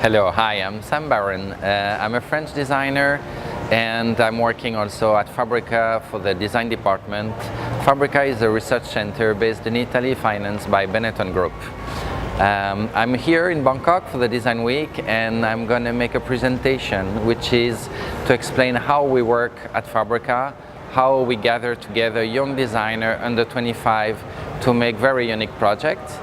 Hello, hi, I'm Sam Baron. I'm a French designer and I'm working also at Fabrica for the design department. Fabrica is a research center based in Italy, financed by Benetton Group. I'm here in Bangkok for the Design Week and I'm going to make a presentation which is to explain how we work at Fabrica, how we gather together young designers under 25 to make very unique projects.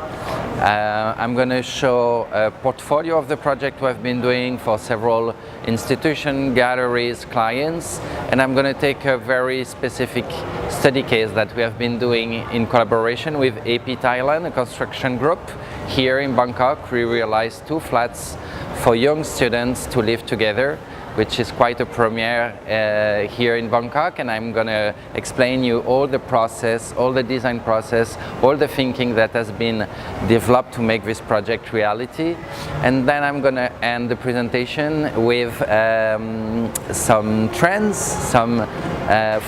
I'm going to show a portfolio of the project we have been doing for several institutions, galleries, clients, and I'm going to take a very specific study case that we have been doing in collaboration with AP Thailand, a construction group. Here in Bangkok, we realized 2 flats for young students to live together, which is quite a premiere here in Bangkok, and I'm going to explain you all the process, all the design process, all the thinking that has been developed to make this project reality. And then I'm going to end the presentation with some trends, some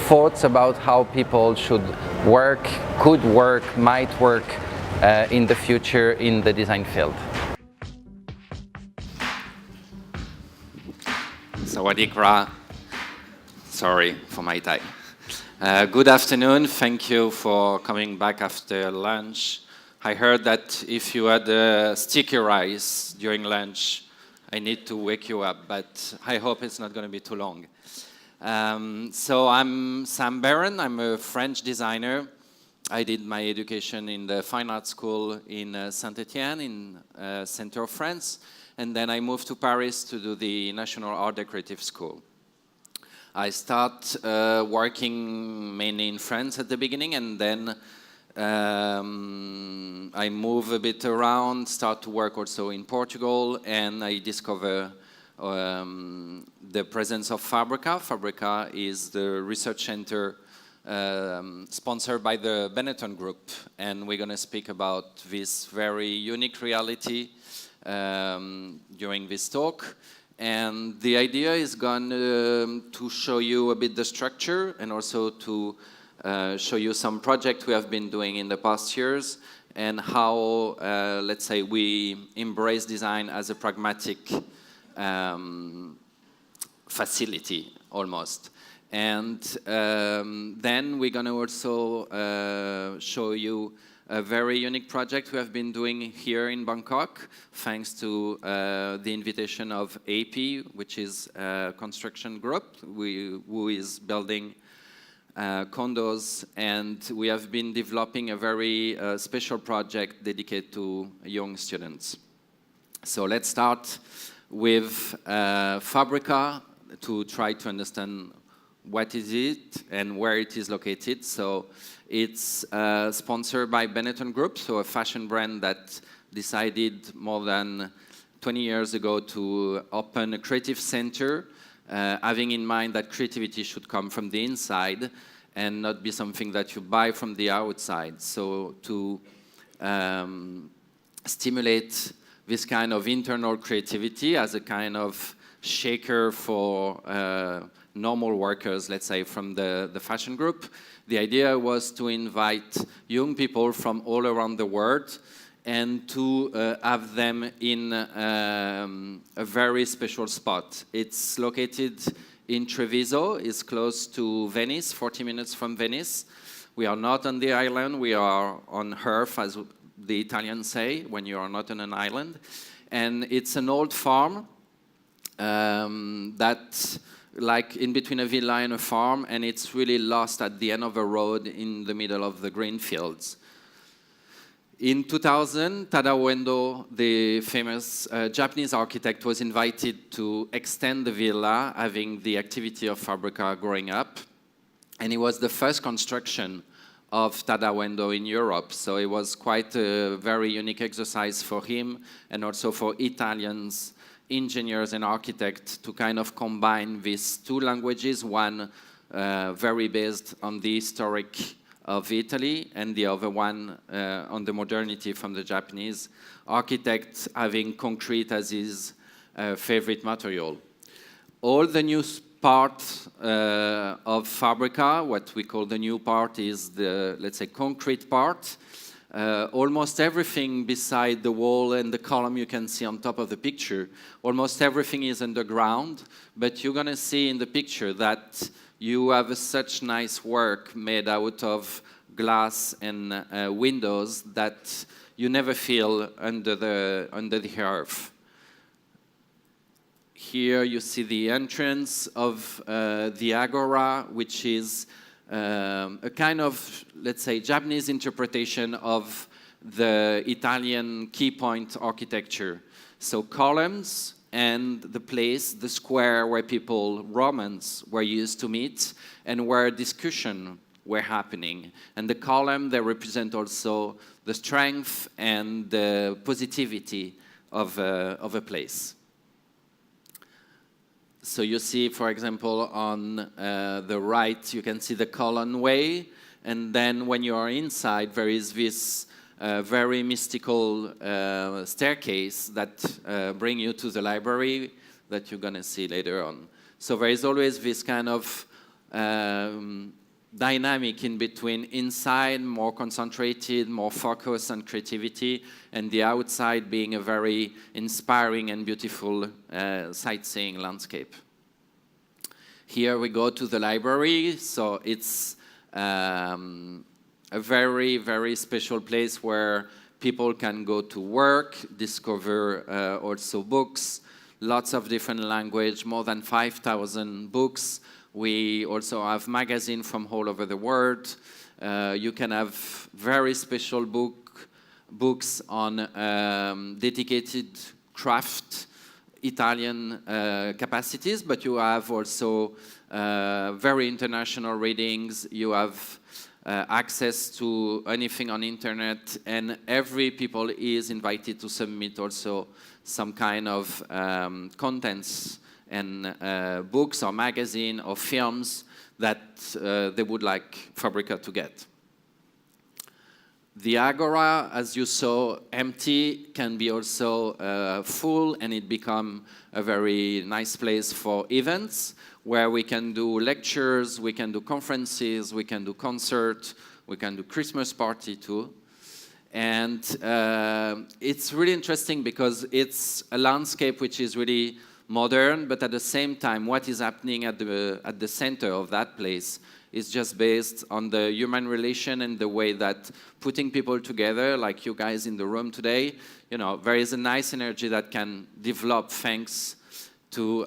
thoughts about how people should work, could work, might work in the future in the design field. Sawadee-kra. Sorry for my Thai. Good afternoon. Thank you for coming back after lunch. I heard that if you had sticky rice during lunch, I need to wake you up, but I hope it's not going to be too long. So I'm Sam Baron. I'm a French designer. I did my education in the Fine Art School in Saint-Étienne in center of France. And then I moved to Paris to do the National Art Decorative School. I start working mainly in France at the beginning, and then I move a bit around, start to work also in Portugal, and I discover the presence of Fabrica. Fabrica is the research center sponsored by the Benetton Group, and we're going to speak about this very unique reality during this talk. And the idea is going to show you a bit the structure and also to show you some projects we have been doing in the past years and how, let's say, we embrace design as a pragmatic facility almost. And then we're going to also show you a very unique project we have been doing here in Bangkok, thanks to the invitation of AP, which is a construction group who is building condos, and we have been developing a very special project dedicated to young students. So let's start with Fabrica to try to understand what is it and where it is located. So it's sponsored by Benetton Group, so a fashion brand that decided more than 20 years ago to open a creative center, having in mind that creativity should come from the inside and not be something that you buy from the outside. So to stimulate this kind of internal creativity as a kind of shaker for normal workers, let's say, from the fashion group. The idea was to invite young people from all around the world and to have them in a very special spot. It's located in Treviso. It's close to Venice, 40 minutes from Venice. We are not on the island. We are on earth, as the Italians say, when you are not on an island. And it's an old farm that like in between a villa and a farm, and it's really lost at the end of a road in the middle of the green fields. In 2000, Tadao Endo, the famous Japanese architect, was invited to extend the villa, having the activity of Fabrica growing up. And it was the first construction of Tadao Endo in Europe. So it was quite a very unique exercise for him and also for Italians, engineers and architects, to kind of combine these 2 languages, one very based on the historic of Italy and the other one on the modernity from the Japanese architect, having concrete as his favorite material. All the new part of Fabrica, what we call the new part, is the, let's say, concrete part. almost everything beside the wall and the column you can see on top of the picture, almost everything is underground, but you're going to see in the picture that you have such nice work made out of glass and windows that you never feel under the earth. Here you see the entrance of the Agora, which is a kind of, let's say, Japanese interpretation of the Italian key point architecture. So columns and the place, the square where people, Romans, were used to meet and where discussion were happening. And the column, they represent also the strength and the positivity of a place. So you see, for example, on the right, you can see the colonnade, and then when you are inside, there is this very mystical staircase that bring you to the library that you're going to see later on. So there is always this kind of dynamic in between inside, more concentrated, more focus on creativity, and the outside being a very inspiring and beautiful sightseeing landscape. Here we go to the library, so it's a very, very special place where people can go to work, discover also books, lots of different language, more than 5,000 books. We also have magazines from all over the world. You can have very special books on dedicated craft Italian capacities, but you have also very international readings. You have access to anything on internet, and every people is invited to submit also some kind of contents and books or magazine or films that they would like Fabrica to get. The Agora, as you saw, empty, can be also full, and it become a very nice place for events where we can do lectures, we can do conferences, we can do concerts, we can do Christmas party too. And it's really interesting because it's a landscape which is really modern, but at the same time, what is happening at the center of that place is just based on the human relation and the way that putting people together, like you guys in the room today, you know, there is a nice energy that can develop thanks to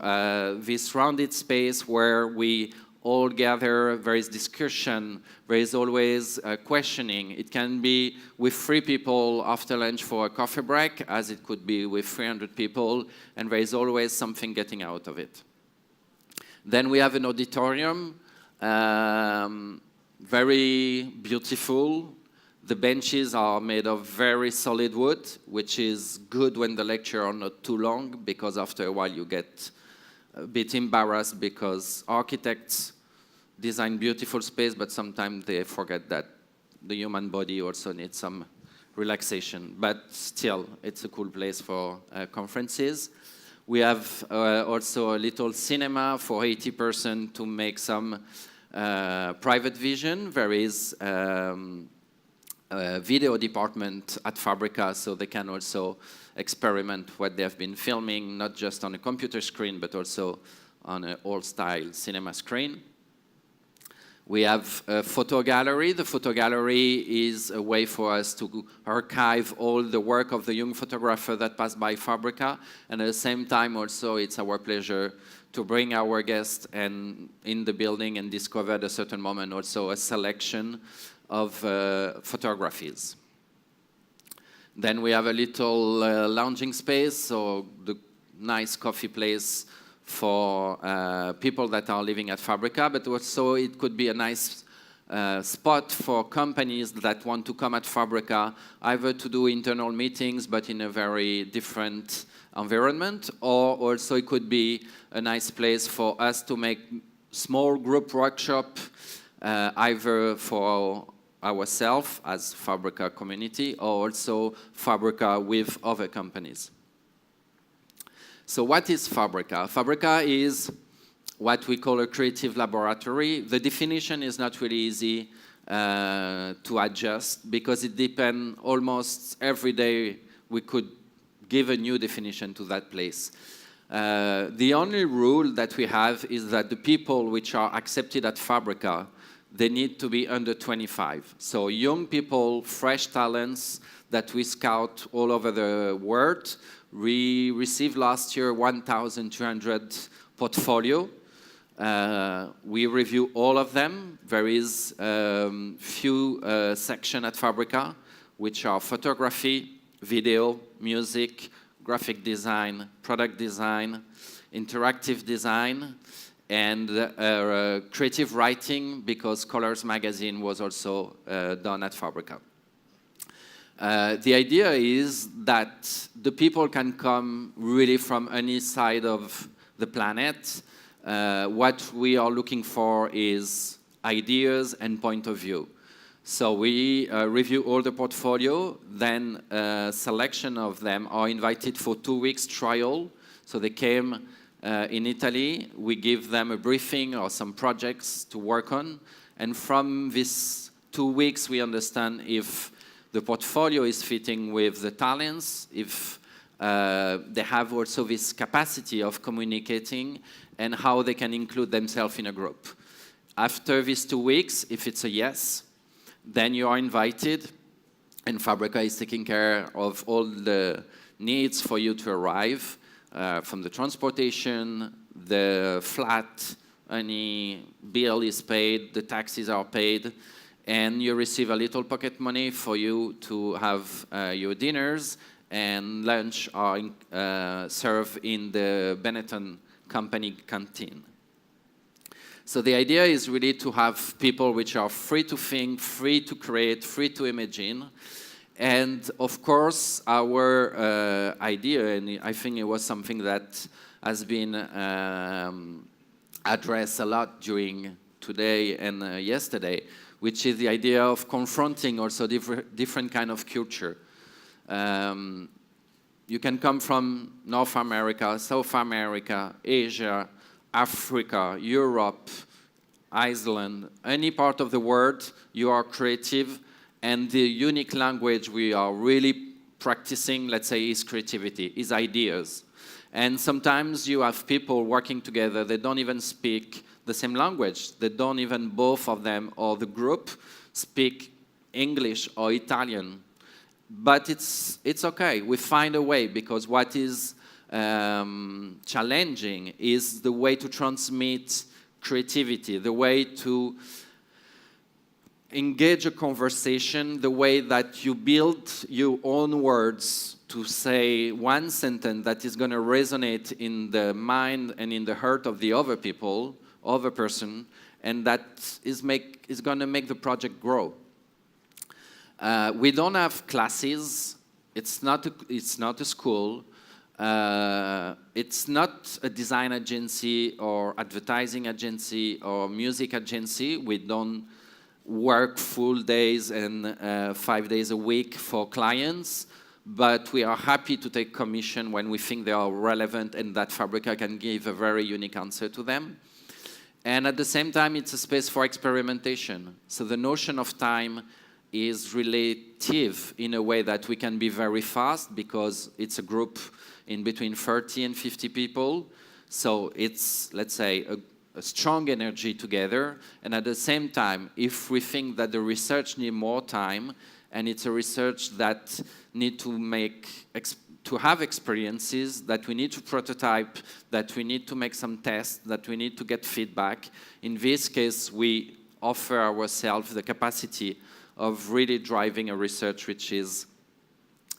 this rounded space where we all gather, there is discussion, there is always questioning. It can be with 3 people after lunch for a coffee break, as it could be with 300 people, and there is always something getting out of it. Then we have an auditorium, very beautiful. The benches are made of very solid wood, which is good when the lectures are not too long, because after a while you get a bit embarrassed because architects design beautiful space, but sometimes they forget that the human body also needs some relaxation. But still, it's a cool place for conferences. We have also a little cinema for 80% to make some private vision. There is a video department at Fabrica, so they can also experiment what they have been filming, not just on a computer screen, but also on an old-style cinema screen. We have a photo gallery. The photo gallery is a way for us to archive all the work of the young photographer that passed by Fabrica, and at the same time also it's our pleasure to bring our guests and in the building and discover at a certain moment also a selection of photographies. Then we have a little lounging space, so the nice coffee place for people that are living at Fabrica, but also it could be a nice spot for companies that want to come at Fabrica, either to do internal meetings, but in a very different environment, or also it could be a nice place for us to make small group workshop, either for ourselves as Fabrica community, or also Fabrica with other companies. So what is Fabrica? Fabrica is what we call a creative laboratory. The definition is not really easy to adjust because it depends almost every day we could give a new definition to that place. The only rule that we have is that the people which are accepted at Fabrica, they need to be under 25. So young people, fresh talents that we scout all over the world. We received last year 1,200 portfolio. We review all of them. There is few sections at Fabrica, which are photography, video, music, graphic design, product design, interactive design, and creative writing, because Colors magazine was also done at Fabrica. The idea is that the people can come really from any side of the planet. What we are looking for is ideas and point of view. So we review all the portfolio, then a selection of them are invited for 2 weeks trial. So they came in Italy, we give them a briefing or some projects to work on, and from this 2 weeks we understand if the portfolio is fitting with the talents, if they have also this capacity of communicating, and how they can include themselves in a group. After these 2 weeks, if it's a yes, then you are invited, and Fabrica is taking care of all the needs for you to arrive, from the transportation, the flat, any bill is paid, the taxes are paid, and you receive a little pocket money for you to have your dinners, and lunch are served in the Benetton company canteen. So the idea is really to have people which are free to think, free to create, free to imagine. And of course, our idea, and I think it was something that has been addressed a lot during today and yesterday, which is the idea of confronting also different kind of culture. You can come from North America, South America, Asia, Africa, Europe, Iceland, any part of the world. You are creative, and the unique language we are really practicing, let's say, is creativity, is ideas. And sometimes you have people working together, they don't even speak the same language. They don't even, both of them or the group, speak English or Italian. But it's okay, we find a way, because what is challenging is the way to transmit creativity, the way to engage a conversation, the way that you build your own words to say one sentence that is going to resonate in the mind and in the heart of the other people, other person, and that is going to make the project grow. We don't have classes. It's not a school. It's not a design agency or advertising agency or music agency. We don't work full days and 5 days a week for clients, but we are happy to take commission when we think they are relevant and that Fabrica can give a very unique answer to them. And at the same time, it's a space for experimentation. So the notion of time is relative in a way that we can be very fast because it's a group in between 30 and 50 people. So it's, let's say, a strong energy together. And at the same time, if we think that the research needs more time, and it's a research that need to have experiences, that we need to prototype, that we need to make some tests, that we need to get feedback. In this case, we offer ourselves the capacity of really driving a research which is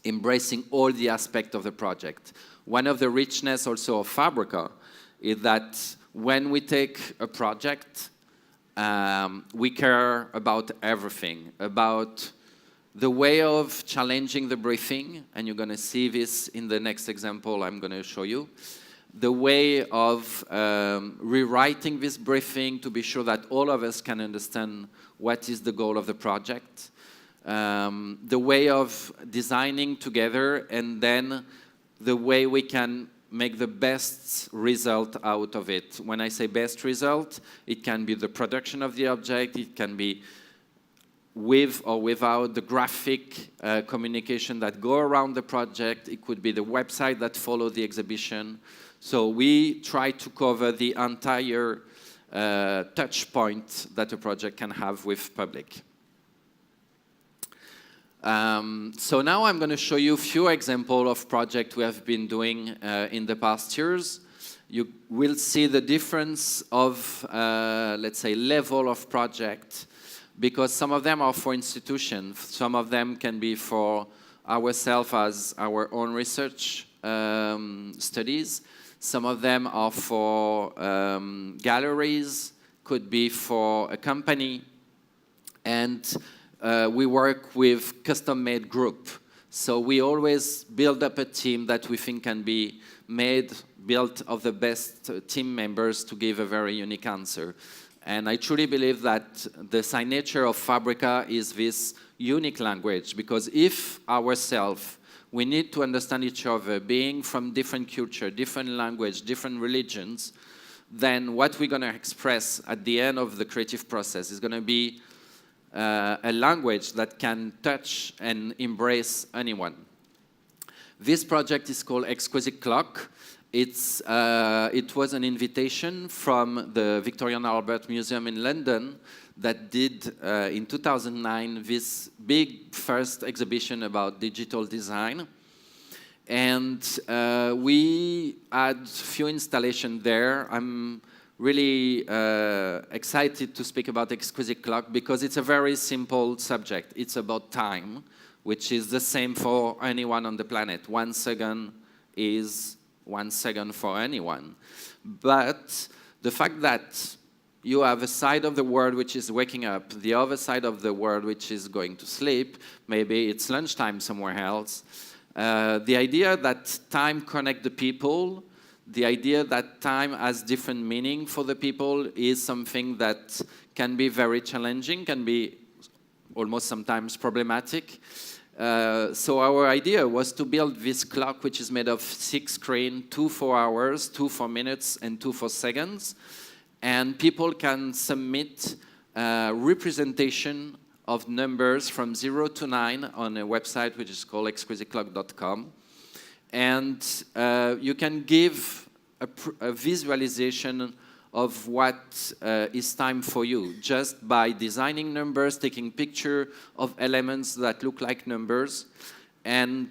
embracing all the aspects of the project. One of the richness also of Fabrica is that when we take a project, we care about everything, about the way of challenging the briefing, and you're going to see this in the next example I'm going to show you, the way of rewriting this briefing to be sure that all of us can understand what is the goal of the project, the way of designing together, and then the way we can make the best result out of it. When I say best result, it can be the production of the object, it can be with or without the graphic communication that go around the project. It could be the website that follow the exhibition. So we try to cover the entire touch point that a project can have with public. So now I'm going to show you a few examples of projects we have been doing in the past years. You will see the difference of, let's say, level of project, because some of them are for institutions, some of them can be for ourselves as our own research studies, some of them are for galleries, could be for a company, and we work with custom-made group. So we always build up a team that we think can be built of the best team members to give a very unique answer. And I truly believe that the signature of Fabrica is this unique language, because if ourselves, we need to understand each other, being from different culture, different language, different religions, then what we're going to express at the end of the creative process is going to be a language that can touch and embrace anyone. This project is called Exquisite Clock. It was an invitation from the Victoria and Albert Museum in London that did, in 2009, this big first exhibition about digital design. And we had a few installations there. I'm really excited to speak about Exquisite Clock because it's a very simple subject. It's about time, which is the same for anyone on the planet. 1 second is 1 second for anyone. But the fact that you have a side of the world which is waking up, the other side of the world which is going to sleep, maybe it's lunchtime somewhere else. The idea that time connects the people, the idea that time has different meaning for the people is something that can be very challenging, can be almost sometimes problematic. So our idea was to build this clock which is made of 6 screens, 2 for hours, 2 for minutes, and 2 for seconds. And people can submit representation of numbers from 0 to 9 on a website which is called exquisiteclock.com. And you can give a visualization of what is time for you, just by designing numbers, taking picture of elements that look like numbers. And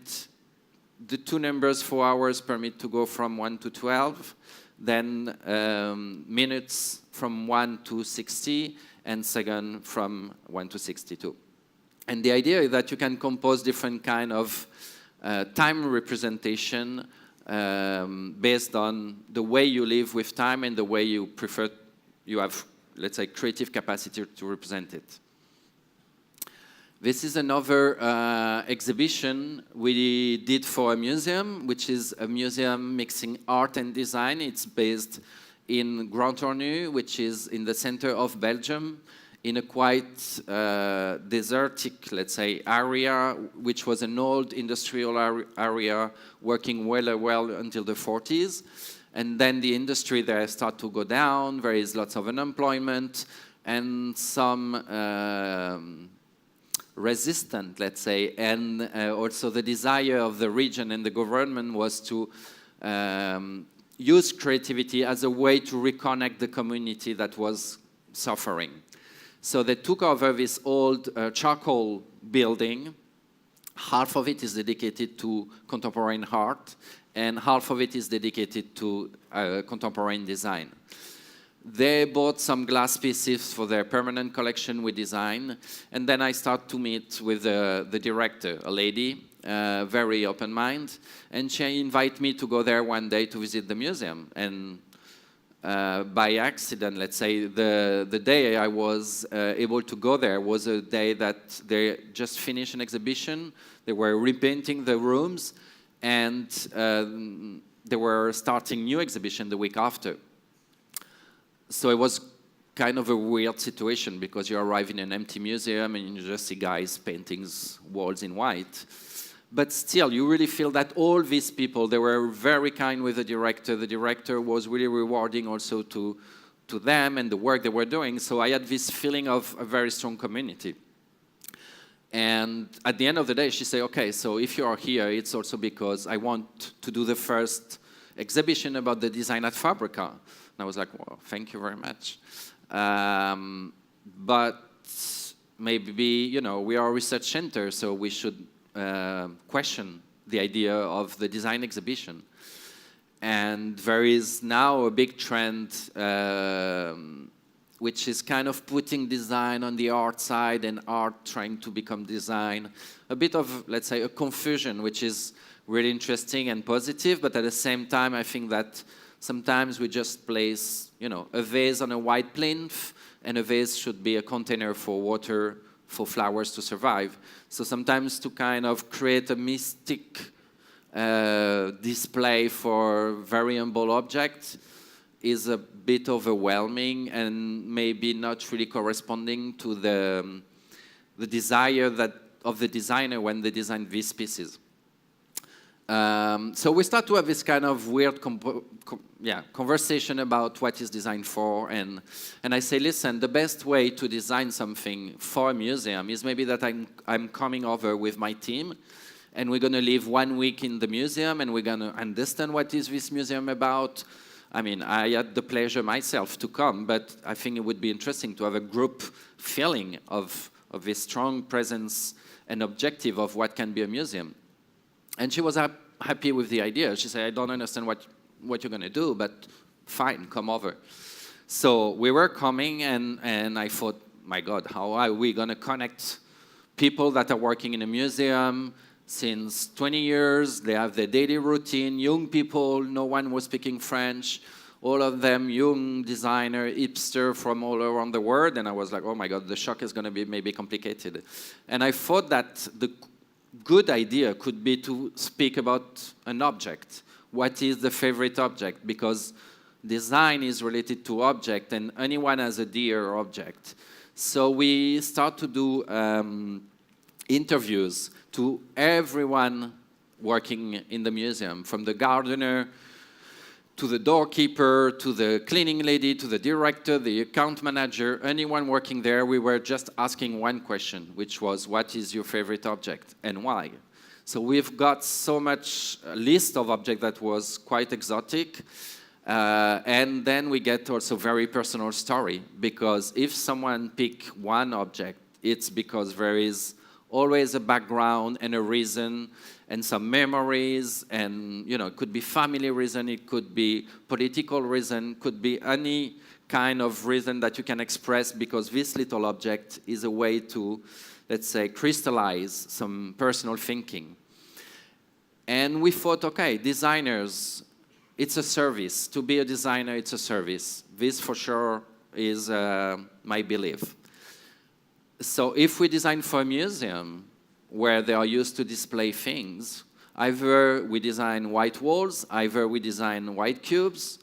the 2 numbers for hours permit to go from 1 to 12, then minutes from 1 to 60, and second from 1 to 62. And the idea is that you can compose different kind of time representation based on the way you live with time and the way you prefer, you have, let's say, creative capacity to represent it. This is another exhibition we did for a museum, which is a museum mixing art and design. It's based in Grand Prix, which is in the center of Belgium, in a quite desertic, let's say, area, which was an old industrial area working well until the 40s. And then the industry there started to go down. There is lots of unemployment and some resistance, let's say. And also the desire of the region and the government was to use creativity as a way to reconnect the community that was suffering. So they took over this old charcoal building. Half of it is dedicated to contemporary art, and half of it is dedicated to contemporary design. They bought some glass pieces for their permanent collection we designed, and then I start to meet with the director, a lady, very open mind, and she invited me to go there one day to visit the museum. And by accident, let's say, the day I was able to go there was a day that they just finished an exhibition. They were repainting the rooms, and they were starting new exhibition the week after. So it was kind of a weird situation because you arrive in an empty museum and you just see guys painting walls in white. But still, you really feel that all these people, they were very kind with the director. The director was really rewarding also to them and the work they were doing. So I had this feeling of a very strong community. And at the end of the day, she said, okay, so if you are here, it's also because I want to do the first exhibition about the design at Fabrica. And I was like, well, thank you very much. But maybe, you know, we are a research center, so we should question the idea of the design exhibition. And there is now a big trend which is kind of putting design on the art side and art trying to become design. A bit of, let's say, a confusion, which is really interesting and positive, but at the same time, I think that sometimes we just place, you know, a vase on a white plinth, and a vase should be a container for water, for flowers to survive. So sometimes to kind of create a mystic display for very humble objects is a bit overwhelming and maybe not really corresponding to the desire of the designer when they design these pieces. So we start to have this kind of weird conversation about what is design for, and I say, listen, the best way to design something for a museum is maybe that I'm coming over with my team, and we're going to live 1 week in the museum, and we're going to understand what is this museum about. I mean, I had the pleasure myself to come, but I think it would be interesting to have a group feeling of this strong presence and objective of what can be a museum. And she was happy with the idea. She said, I don't understand what you're going to do, but fine, come over. So we were coming, and I thought, my God, how are we going to connect people that are working in a museum since 20 years? They have their daily routine, young people, no one was speaking French, all of them young designer, hipster from all around the world. And I was like, oh my God, the shock is going to be maybe complicated. And I thought that the good idea could be to speak about an object. What is the favorite object? Because design is related to object, and anyone has a dear object. So we start to do interviews to everyone working in the museum, from the gardener to the doorkeeper, to the cleaning lady, to the director, the account manager, anyone working there. We were just asking one question, which was, what is your favorite object and why? So we've got so much list of objects that was quite exotic. And then we get also very personal story, because if someone pick one object, it's because there is always a background and a reason and some memories, and you know, it could be family reason, it could be political reason, could be any kind of reason that you can express, because this little object is a way to, let's say, crystallize some personal thinking. And we thought, okay, designers, it's a service. To be a designer, it's a service. This for sure is my belief. So if we design for a museum where they are used to display things, either we design white walls, either we design white cubes,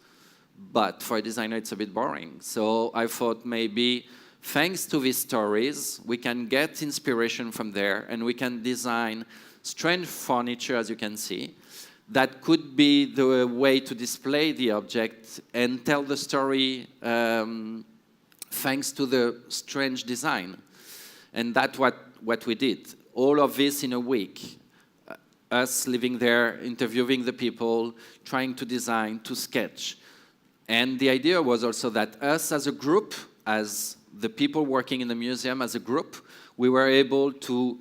but for a designer it's a bit boring. So I thought maybe thanks to these stories, we can get inspiration from there, and we can design strange furniture, as you can see, that could be the way to display the object and tell the story thanks to the strange design. And that's what we did. All of this in a week. Us living there, interviewing the people, trying to design, to sketch. And the idea was also that us as a group, as the people working in the museum as a group, we were able to,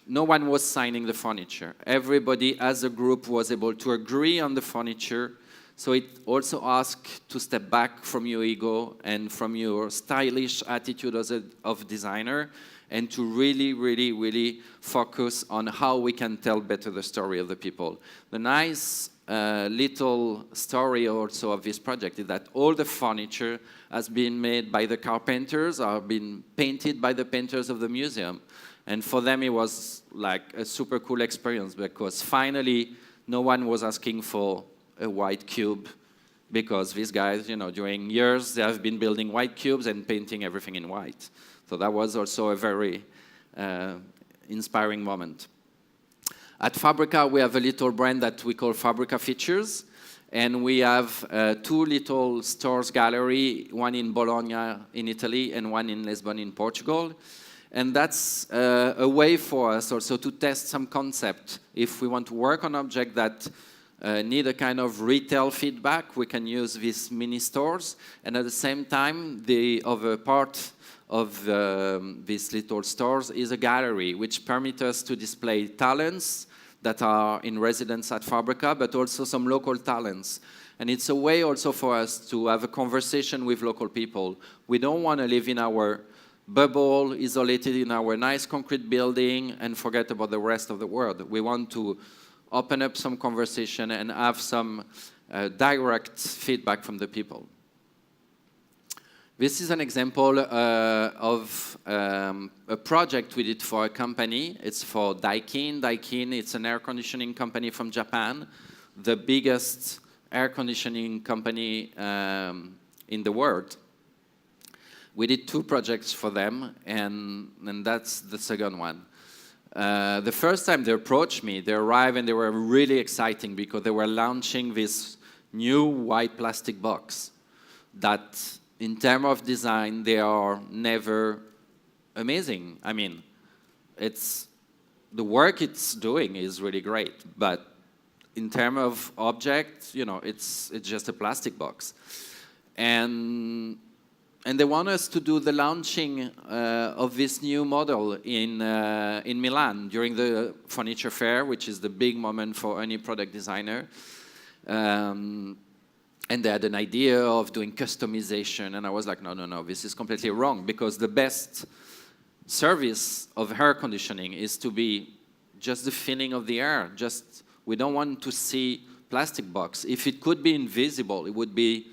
no one was signing the furniture. Everybody as a group was able to agree on the furniture. So it also asked to step back from your ego and from your stylish attitude as of designer, and to really, really, really focus on how we can tell better the story of the people. The nice little story also of this project is that all the furniture has been made by the carpenters, or been painted by the painters of the museum. And for them, it was like a super cool experience, because finally, no one was asking for a white cube, because these guys, you know, during years, they have been building white cubes and painting everything in white. So that was also a very inspiring moment. At Fabrica, we have a little brand that we call Fabrica Features, and we have 2 little stores gallery, one in Bologna in Italy and one in Lisbon in Portugal. And that's a way for us also to test some concept. If we want to work on objects that need a kind of retail feedback, we can use these mini stores. And at the same time, the other part of these little stores is a gallery, which permits us to display talents that are in residence at Fabrica, but also some local talents. And it's a way also for us to have a conversation with local people. We don't want to live in our bubble, isolated in our nice concrete building, and forget about the rest of the world. We want to open up some conversation and have some direct feedback from the people. This is an example of a project we did for a company. It's for Daikin. Daikin, it's an air conditioning company from Japan, the biggest air conditioning company in the world. We did 2 projects for them, and that's the second one. The first time they approached me, they arrived and they were really exciting because they were launching this new white plastic box that, in terms of design, they are never amazing. I mean, the work it's doing is really great, but in terms of object, you know, it's just a plastic box. And they want us to do the launching of this new model in Milan during the furniture fair, which is the big moment for any product designer. And they had an idea of doing customization, and I was like, no, this is completely wrong, because the best service of air conditioning is to be just the feeling of the air. We don't want to see plastic box. If it could be invisible, it would be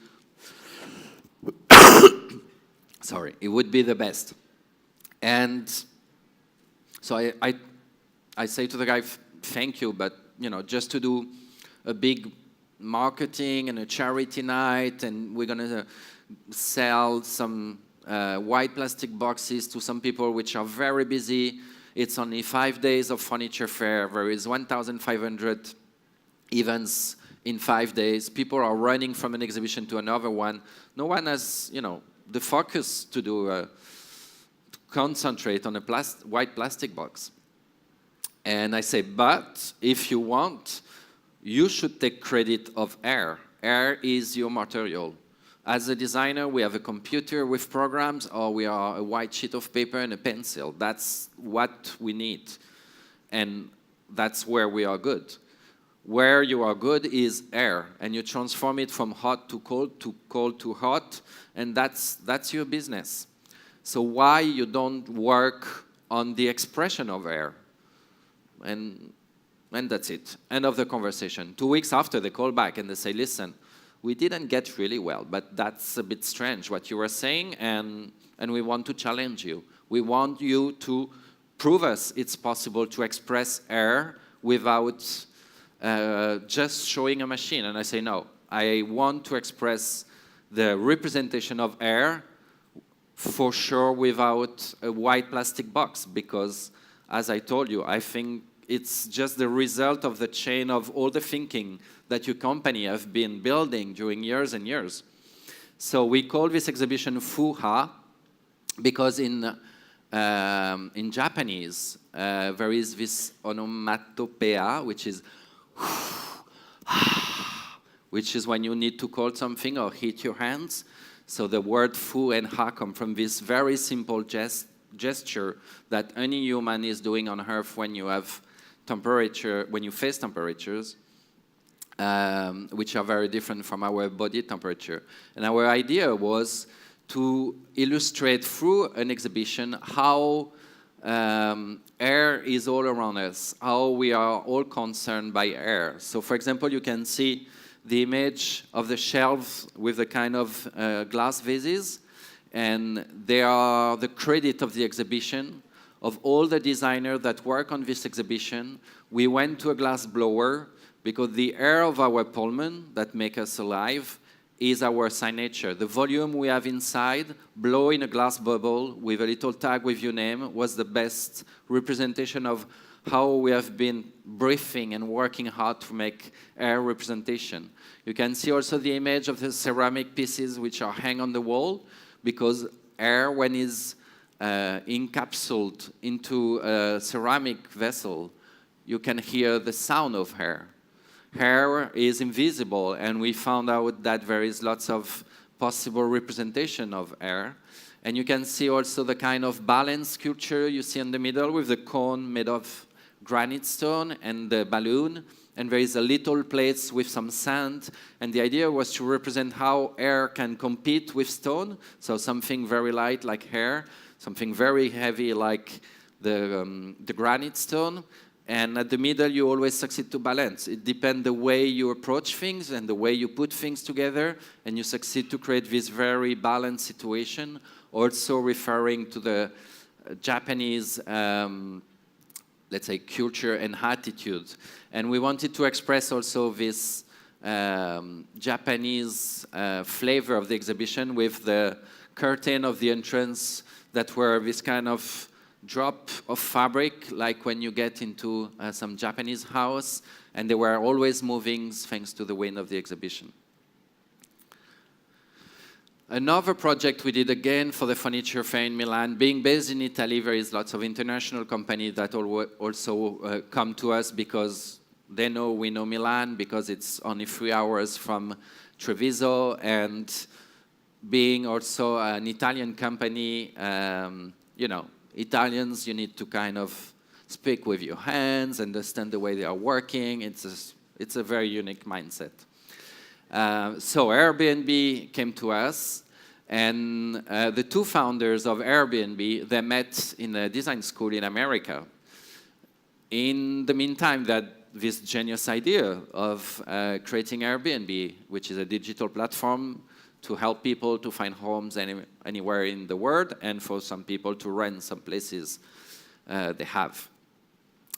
it would be the best. And so I say to the guy, thank you, but just to do a big marketing and a charity night, and we're gonna sell some white plastic boxes to some people which are very busy. It's only 5 days of furniture fair. There is 1,500 events in 5 days. People are running from an exhibition to another one. No one has, the focus to concentrate on a white plastic box. And I say, but if you want, you should take credit of air. Air is your material. As a designer, we have a computer with programs, or we are a white sheet of paper and a pencil. That's what we need. And that's where we are good. Where you are good is air, and you transform it from hot to cold to hot, and that's your business. So why you don't work on the expression of air? And that's it. End of the conversation. 2 weeks after, they call back and they say, listen, we didn't get really well, but that's a bit strange what you were saying, and we want to challenge you. We want you to prove us it's possible to express air without just showing a machine. And I say, no, I want to express the representation of air for sure without a white plastic box, because as I told you, I think it's just the result of the chain of all the thinking that your company have been building during years and years. So we call this exhibition Fuha, because in Japanese there is this onomatopoeia, which is when you need to call something or hit your hands. So the word fu and ha come from this very simple gesture that any human is doing on Earth when you have temperature, when you face temperatures, which are very different from our body temperature. And our idea was to illustrate through an exhibition how air is all around us, how we are all concerned by air. So for example, you can see the image of the shelves with the kind of glass vases, and they are the credit of the exhibition, of all the designers that work on this exhibition. We went to a glass blower because the air of our pulmon that make us alive is our signature. The volume we have inside, blow in a glass bubble with a little tag with your name, was the best representation of how we have been breathing and working hard to make air representation. You can see also the image of the ceramic pieces which are hang on the wall, because air, when is encapsulated into a ceramic vessel, you can hear the sound of air. Air is invisible, and we found out that there is lots of possible representation of air. And you can see also the kind of balance sculpture you see in the middle with the cone made of granite stone and the balloon. And there is a little place with some sand. And the idea was to represent how air can compete with stone. So something very light like air, something very heavy like the granite stone. And at the middle, you always succeed to balance. It depends the way you approach things and the way you put things together, and you succeed to create this very balanced situation, also referring to the Japanese, let's say, culture and attitude. And we wanted to express also this Japanese flavor of the exhibition with the curtain of the entrance that were this kind of drop of fabric, like when you get into some Japanese house, and they were always moving thanks to the wind of the exhibition. Another project we did again for the furniture fair in Milan. Being based in Italy, there is lots of international companies that also come to us because they know we know Milan, because it's only 3 hours from Treviso, and being also an Italian company, you know, Italians, you need to kind of speak with your hands, understand the way they are working. It's a very unique mindset. So Airbnb came to us, and the two founders of Airbnb, they met in a design school in America. In the meantime, that this genius idea of creating Airbnb, which is a digital platform to help people to find homes anywhere in the world, and for some people to rent some places they have.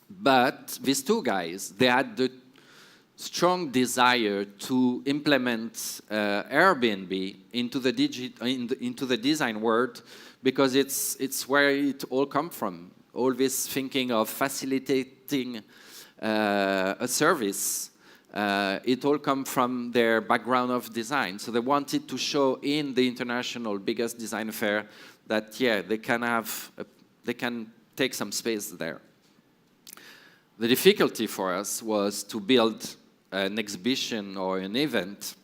But these two guys, they had the strong desire to implement Airbnb into the design world, because it's where it all comes from. All this thinking of facilitating a service, it all comes from their background of design. So they wanted to show in the international biggest design fair that, yeah, they can take some space there. The difficulty for us was to build an exhibition or an event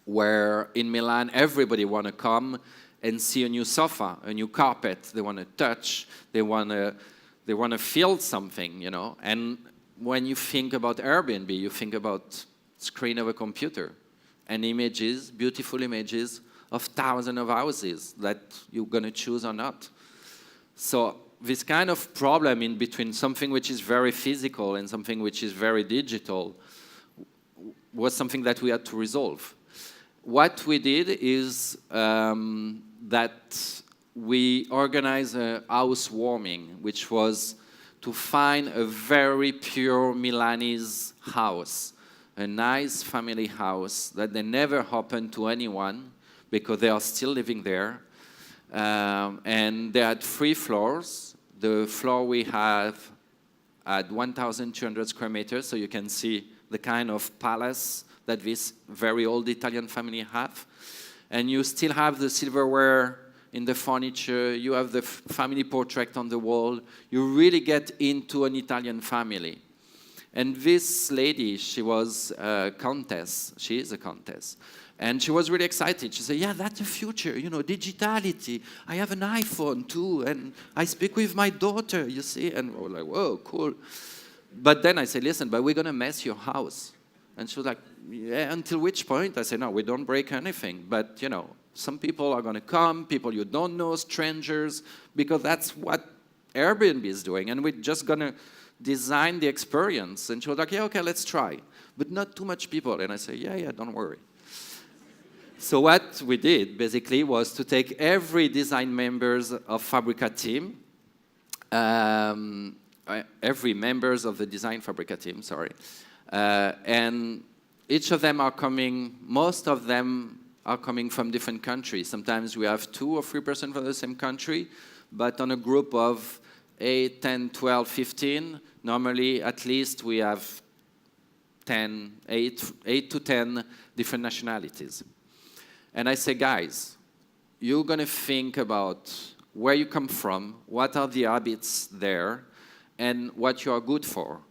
where in Milan everybody want to come and see a new sofa, a new carpet. They want to touch, they want to feel something, you know. And when you think about Airbnb, you think about screen of a computer and images, beautiful images of thousands of houses that you're going to choose or not. So this kind of problem in between something which is very physical and something which is very digital was something that we had to resolve. What we did is that we organized a housewarming, which was to find a very pure Milanese house, a nice family house that they never opened to anyone because they are still living there. And they had 3 floors. The floor we have at 1,200 square meters, so you can see the kind of palace that this very old Italian family have. And you still have the silverware in the furniture, you have the family portrait on the wall. You really get into an Italian family. And this lady, she was a countess. She is a countess. And she was really excited. She said, yeah, that's the future, you know, digitality. I have an iPhone too, and I speak with my daughter, you see. And we're like, whoa, cool. But then I said, listen, but we're going to mess your house. And she was like, yeah, until which point? I said, no, we don't break anything. But, you know, some people are going to come, people you don't know, strangers, because that's what Airbnb is doing. And we're just going to design the experience. And she was like, yeah, okay, let's try. But not too much people. And I said, yeah, don't worry. So what we did, basically, was to take every design members of Fabrica team, every members of the design Fabrica team, and each of them are coming, most of them are coming from different countries. Sometimes we have 2 or 3% from the same country, but on a group of 8, 10, 12, 15, normally at least we have 8 to 10 different nationalities. And I say, guys, you're going to think about where you come from, what are the habits there, and what you are good for.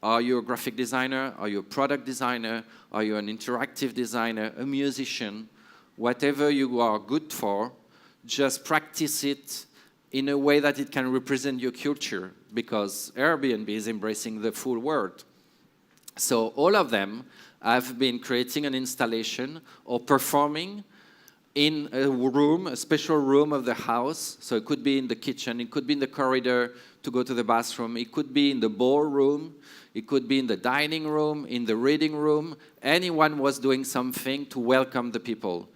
Are you a graphic designer? Are you a product designer? Are you an interactive designer, a musician? Whatever you are good for, just practice it in a way that it can represent your culture, because Airbnb is embracing the full world. So all of them have been creating an installation or performing in a room, a special room of the house. So it could be in the kitchen, it could be in the corridor to go to the bathroom, it could be in the ballroom, it could be in the dining room, in the reading room. Anyone was doing something to welcome the people.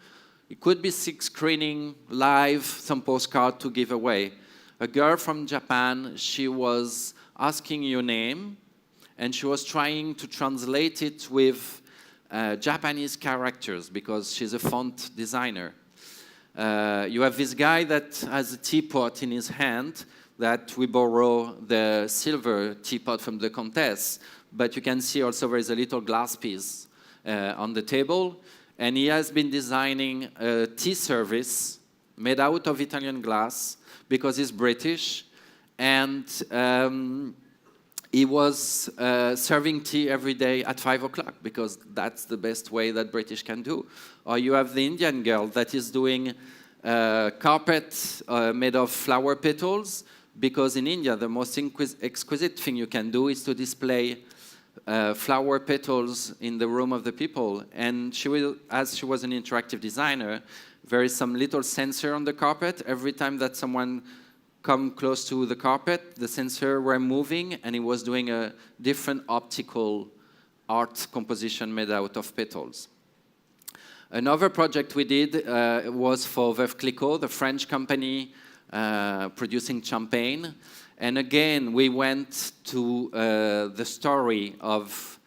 It could be screening live, some postcard to give away. A girl from Japan, she was asking your name, and she was trying to translate it with Japanese characters, because she's a font designer. You have this guy that has a teapot in his hand, that we borrow the silver teapot from the Comtesse, but you can see also there is a little glass piece on the table. And he has been designing a tea service made out of Italian glass because he's British. And he was serving tea every day at 5 o'clock because that's the best way that British can do. Or you have the Indian girl that is doing carpet made of flower petals, because in India the most exquisite thing you can do is to display flower petals in the room of the people. And she will, as she was an interactive designer, there is some little sensor on the carpet. Every time that someone come close to the carpet, the sensor were moving, and it was doing a different optical art composition made out of petals. Another project we did was for Veuve Clicquot, the French company producing champagne. And again, we went to the story of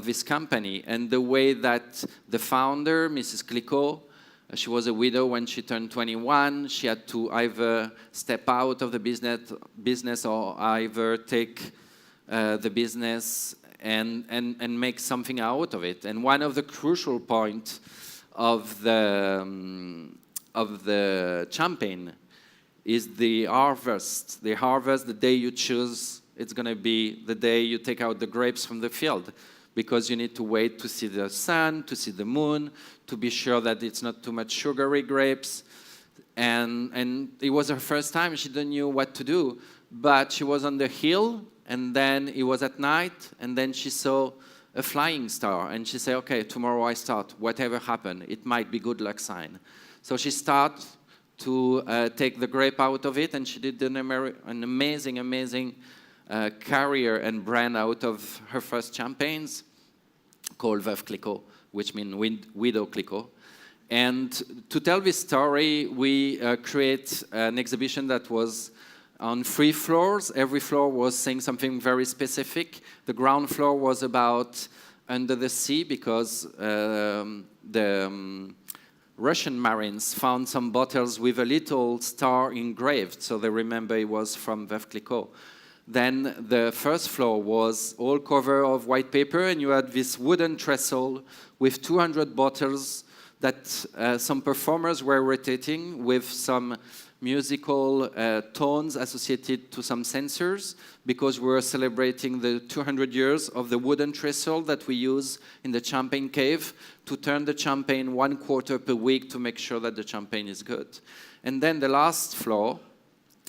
this company and the way that the founder, Mrs. Clicquot, she was a widow when she turned 21. She had to either step out of the business or either take the business and make something out of it. And one of the crucial points of the champagne is the harvest. The harvest, the day you choose, it's going to be the day you take out the grapes from the field, because you need to wait to see the sun, to see the moon, to be sure that it's not too much sugary grapes. And it was her first time. She didn't know what to do, but she was on the hill, and then it was at night, and then she saw a flying star, and she said, okay, tomorrow I start. Whatever happened, it might be good luck sign. So she started to take the grape out of it, and she did an amazing career and brand out of her first champagnes called Veuve Clicquot, which means Widow Clicquot. And to tell this story, we create an exhibition that was on 3 floors. Every floor was saying something very specific. The ground floor was about under the sea, because Russian Marines found some bottles with a little star engraved, so they remember it was from Veuve Clicquot. Then the first floor was all covered of white paper, and you had this wooden trestle with 200 bottles that some performers were rotating with some musical tones associated to some sensors, because we were celebrating the 200 years of the wooden trestle that we use in the champagne cave to turn the champagne 1 quarter per week to make sure that the champagne is good. And then the last floor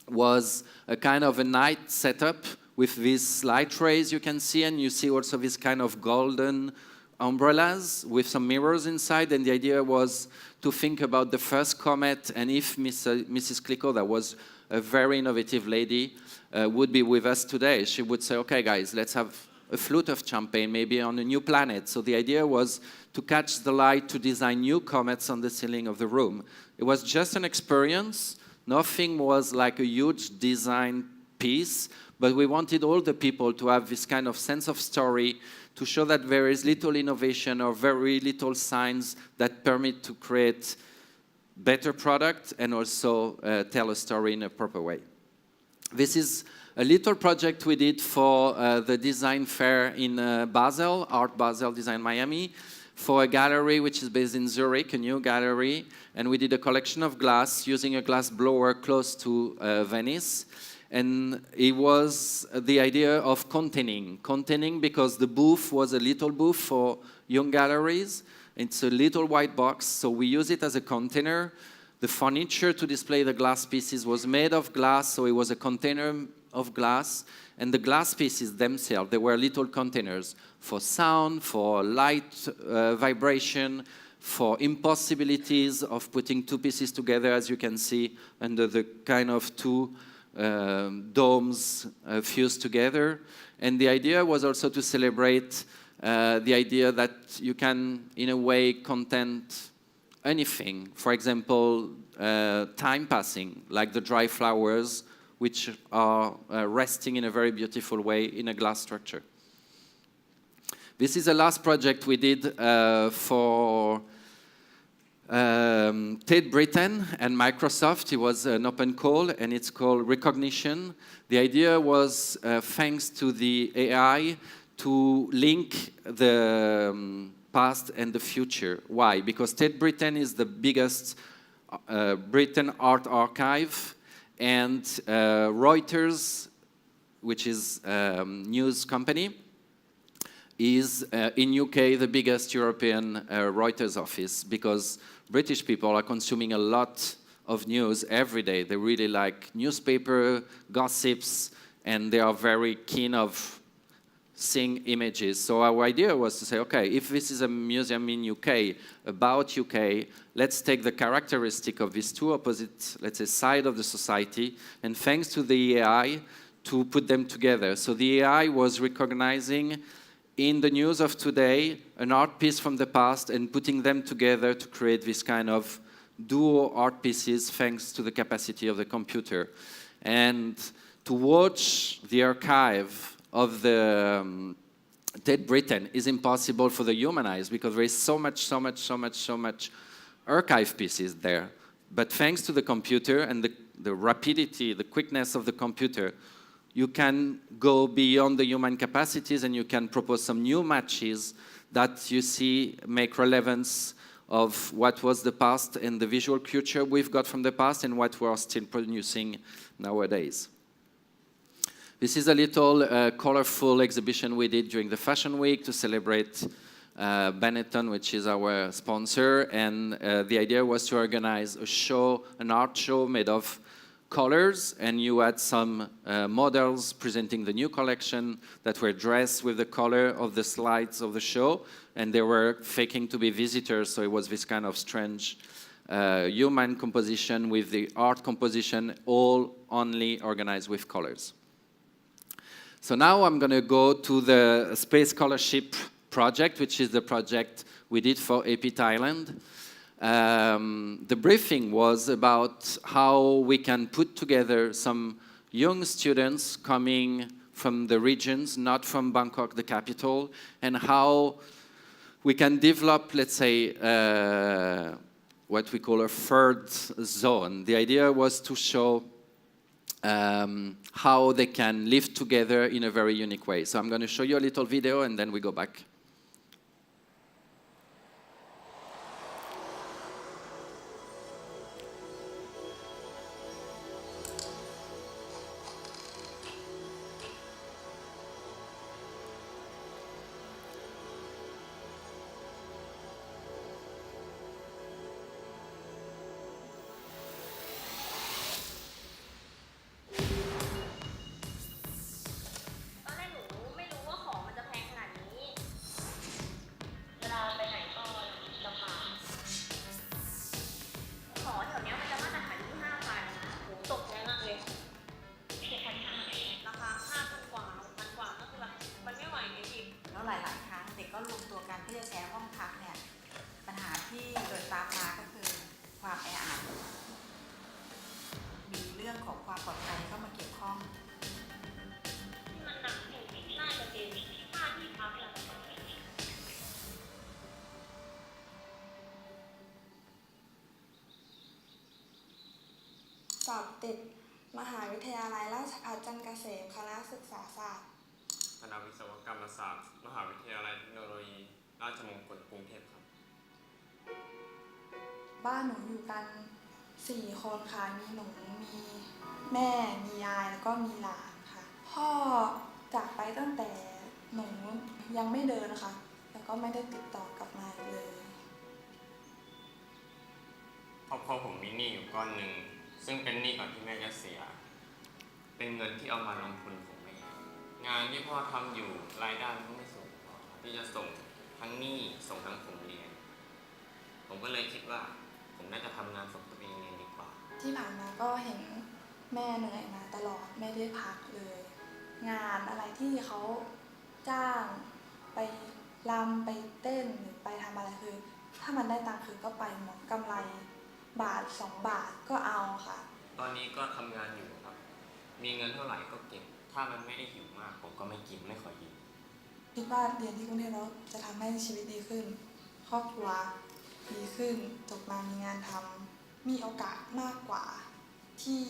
was a kind of a night setup with these light rays you can see, and you see also this kind of golden umbrellas with some mirrors inside. And the idea was to think about the first comet, and if Mrs. Clicquot, that was a very innovative lady, would be with us today, she would say, okay guys, let's have a flute of champagne, maybe on a new planet. So the idea was to catch the light, to design new comets on the ceiling of the room. It was just an experience. Nothing was like a huge design piece, but we wanted all the people to have this kind of sense of story, to show that there is little innovation or very little signs that permit to create better product and also tell a story in a proper way. This is a little project we did for the design fair in Basel, Art Basel Design Miami. for a gallery which is based in Zurich, a new gallery, and we did a collection of glass using a glass blower close to Venice. And it was the idea of containing because the booth was a little booth for young galleries. It's a little white box, so we use it as a container. The furniture to display the glass pieces was made of glass, so it was a container of glass. And the glass pieces themselves, they were little containers for sound, for light vibration, for impossibilities of putting two pieces together, as you can see, under the kind of two domes fused together. And the idea was also to celebrate the idea that you can, in a way, content anything. For example, time passing, like the dry flowers, which are resting in a very beautiful way in a glass structure. This is the last project we did for Tate Britain and Microsoft. It was an open call, and it's called Recognition. The idea was, thanks to the AI, to link the past and the future. Why? Because Tate Britain is the biggest Britain art archive, and Reuters, which is a news company, is in UK the biggest European Reuters office, because British people are consuming a lot of news every day. They really like newspaper, gossips, and they are very keen of seeing images. So our idea was to say, okay, if this is a museum in UK, about UK, let's take the characteristic of these two opposite, let's say, side of the society, and thanks to the AI, to put them together. So the AI was recognizing in the news of today an art piece from the past and putting them together to create this kind of duo art pieces thanks to the capacity of the computer. And to watch the archive of the Tate Britain is impossible for the human eyes because there is so much archive pieces there. But thanks to the computer and the rapidity, the quickness of the computer, you can go beyond the human capacities and you can propose some new matches that you see make relevance of what was the past and the visual culture we've got from the past and what we are still producing nowadays. This is a little colorful exhibition we did during the Fashion Week to celebrate Benetton, which is our sponsor, and the idea was to organize a show, an art show made of colors, and you had some models presenting the new collection that were dressed with the color of the slides of the show, and they were faking to be visitors, so it was this kind of strange human composition with the art composition all only organized with colors. So now I'm going to go to the Space Scholarship project, which is the project we did for AP Thailand. The briefing was about how we can put together some young students coming from the regions, not from Bangkok, the capital, and how we can develop, let's say, what we call a third zone. The idea was to show how they can live together in a very unique way. So I'm going to show you a little video and then we go back.สอบติดมหาวิทยาลัยราชภัฏจันทร์เกษมคณะศึกษาศาสตร์ คณะวิศวกรรมศาสตร์มหาวิทยาลัยเทคโนโลยี ราชมงคลกรุงเทพครับ บ้านหนูอยู่กัน4 คนค่ะมีหนูมีแม่มียายแล้วก็มีหลานค่ะพ่อจากไปตั้งแต่หนูยังไม่เดินค่ะแล้วก็ไม่ได้ติดต่อกลับมาอีกเลยครอบครัวผมมีหนี้อยู่ก้อนหนึ่งซึ่งเป็นหนี้ก่อนที่แม่จะเสียเป็นเงินที่เอามาลงทุนของแม่งานที่พ่อทำอยู่รายได้ก็ไม่สูงพอที่จะส่งทั้งหนี้ส่งทั้งผมเรียนผมก็เลยคิดว่าผมน่าจะทำงานส่งตัวเองเรียนดีกว่าที่ผ่านมาก็เห็นแม่เหนื่อยมาตลอดไม่ได้พักเลย งานอะไรที่เขาจ้างไปรำไปเต้นหรือไปทำอะไรคือถ้ามันได้ตังค์คือก็ไปหมดกำไรบาท2 บาทก็เอาค่ะตอนนี้ก็ทำงานอยู่ครับมีเงินเท่าไหร่ก็เก็บถ้ามันไม่ได้หิวมากผมก็ไม่กินไม่ขอกินคิดว่าเรียนที่กรุงเทพแล้วจะทำให้ชีวิตดีขึ้นครอบครัวดีขึ้นจบมามีงานทำมีโอกาสมากกว่าที่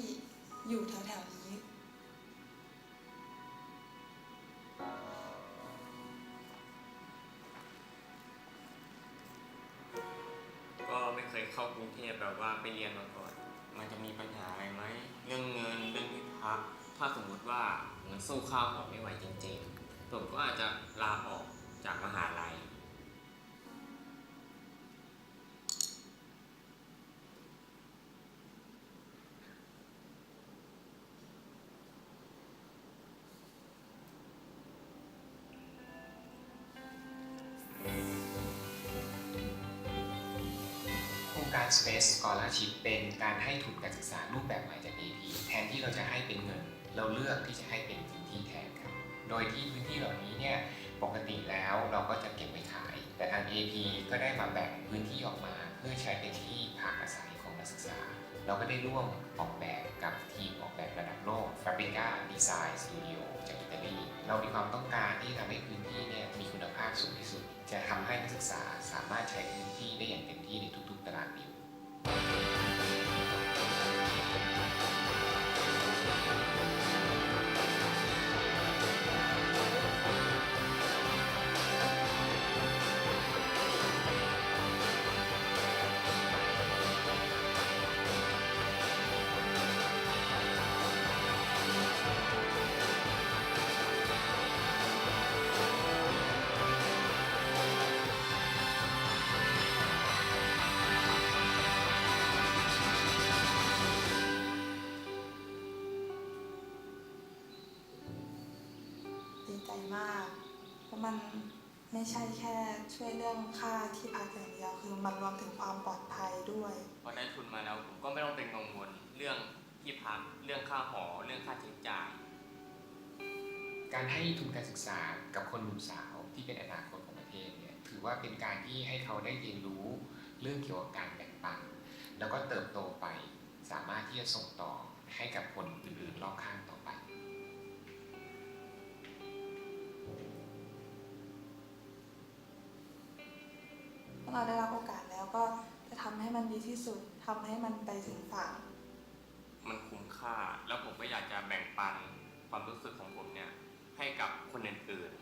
อยู่แถวๆนี้ก็ไม่เคยเข้ากรุงเทพแบบว่าไปเรียนมาก่อนมันจะมีปัญหาอะไรไหมเรื่องเงินเรื่องที่พักถ้าสมมุติว่าเหมือนสู้ข้าวของไม่ไหวจริงๆผมก็อาจจะลาออกจากมหาลัยโครงการ Space Scholarship เป็นการให้ทุนการศึกษารูปแบบใหม่จาก AP แทนที่เราจะให้เป็นเงินเราเลือกที่จะให้เป็นพื้นที่แทนครับโดยที่พื้นที่เหล่านี้เนี่ยปกติแล้วเราก็จะเก็บไว้ขายแต่ทาง AP ก็ได้มาแบ่งพื้นที่ออกมาเพื่อใช้เป็นที่พักอาศัยของนักศึกษาเราก็ได้ร่วมออกแบบกับทีมออกแบบระดับโลก Fabrica Design Studio จากอิตาลีเรามีความต้องการที่ทำให้พื้นที่เนี่ยมีคุณภาพสูงที่สุดจะทำให้นักศึกษาสามารถใช้พื้นที่ได้อย่างเต็มที่ในทุกๆตารางนิ้วดีใจมากเพราะมันไม่ใช่แค่ช่วยเรื่องค่าที่พักอย่างเดียวคือมันรวมถึงความปลอดภัยด้วยพอได้ทุนมาแล้วผมก็ไม่ต้องเป็นกังวลเรื่องที่พักเรื่องค่าหอเรื่องค่าใช้จ่ายการให้ทุนการศึกษากับคนหนุ่มสาวที่เป็นอนาคตของประเทศเนี่ยถือว่าเป็นการที่ให้เขาได้เรียนรู้เรื่องเกี่ยวกับการแบ่งปันแล้วก็เติบโตไปสามารถที่จะส่งต่อให้กับคนอื่นๆรอบข้างต่อไปถ้าเราได้รับโอกาสแล้วก็จะทำให้มันดีที่สุดทำให้มันไปถึงฝั่งมันคุ้มค่าแล้วผมก็อยากจะแบ่งปันความรู้สึกของผมเนี่ยให้กับคนอื่นๆ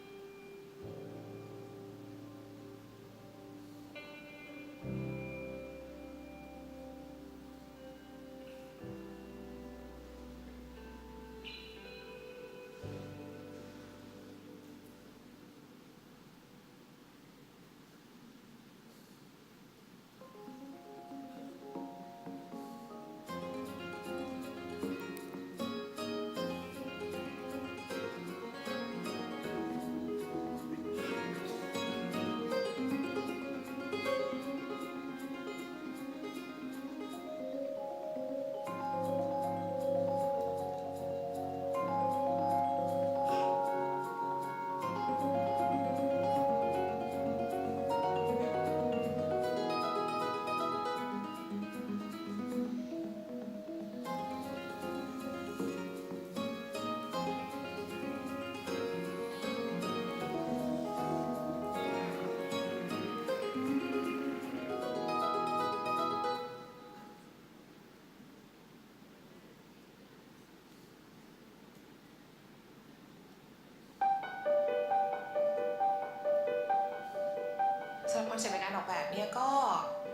อนเซ็ปต์ในการออกแบบเนี่ยก็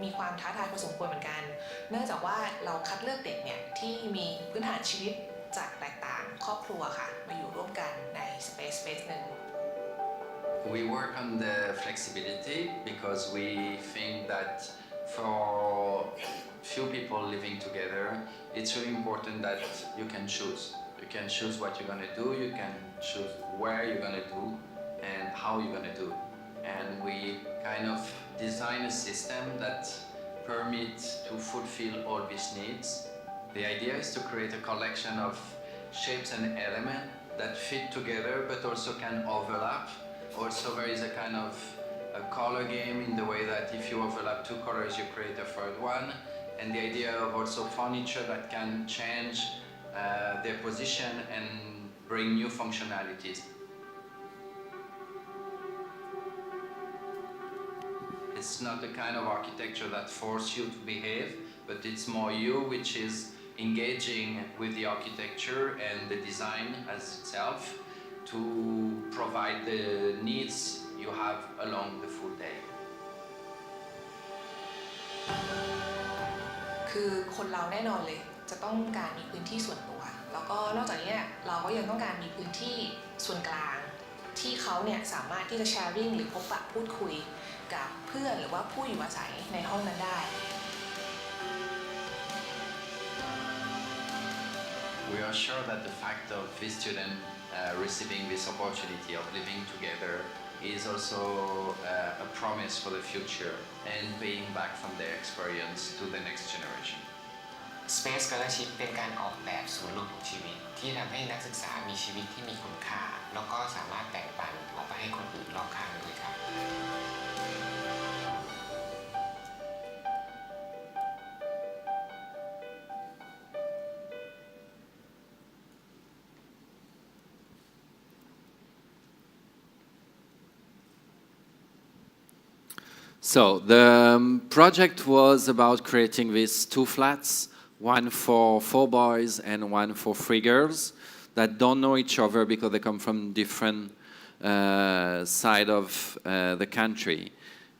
มีความท้าทายพอสมควรเหมือนกันเนื่องจากว่าเราคัดเลือกเด็กเนี่ยที่มีพื้นฐานชีวิตจากแตกต่างครอบครัวค่ะมาอยู่ร่วมกันในสเปซหนึ่ง We work on the flexibility because we think that for few people living together, it's really important that you can choose. You can choose what you're going to do, you can choose where you're going to do, and how you're going to do. And we kind of design a system that permits to fulfill all these needs. The idea is to create a collection of shapes and elements that fit together but also can overlap. Also there is a kind of a color game in the way that if you overlap two colors you create a third one, and the idea of also furniture that can change their position and bring new functionalities. It's not the kind of architecture that forces you to behave, but it's more you which is engaging with the architecture and the design as itself to provide the needs you have along the full day. คือคนเราแน่นอนเลยจะต้องการมีพื้นที่ส่วนตัวแล้วก็นอกจากนี้เราก็ยังต้องการมีพื้นที่ส่วนกลางที่เขาเนี่ยสามารถที่จะแชร์ริ่งหรือพบปะพูดคุยกับเพื่อนหรือว่าผู้อยู่อาศัยในห้องนั้นได้ We are sure that the fact of this student receiving this opportunity of living together is also a promise for the future and paying back from their experience to the next generation. Space Scholarship เป็นการออกแบบศูนย์รวมของชีวิตที่ทำให้นักศึกษามีชีวิตที่มีคุณค่าแล้วก็สามารถแบ่งปันออกไปให้คนอื่นรอบข้างด้วยครับ So the project was about creating these two flats, one for 4 boys and one for 3 girls that don't know each other because they come from different side of the country.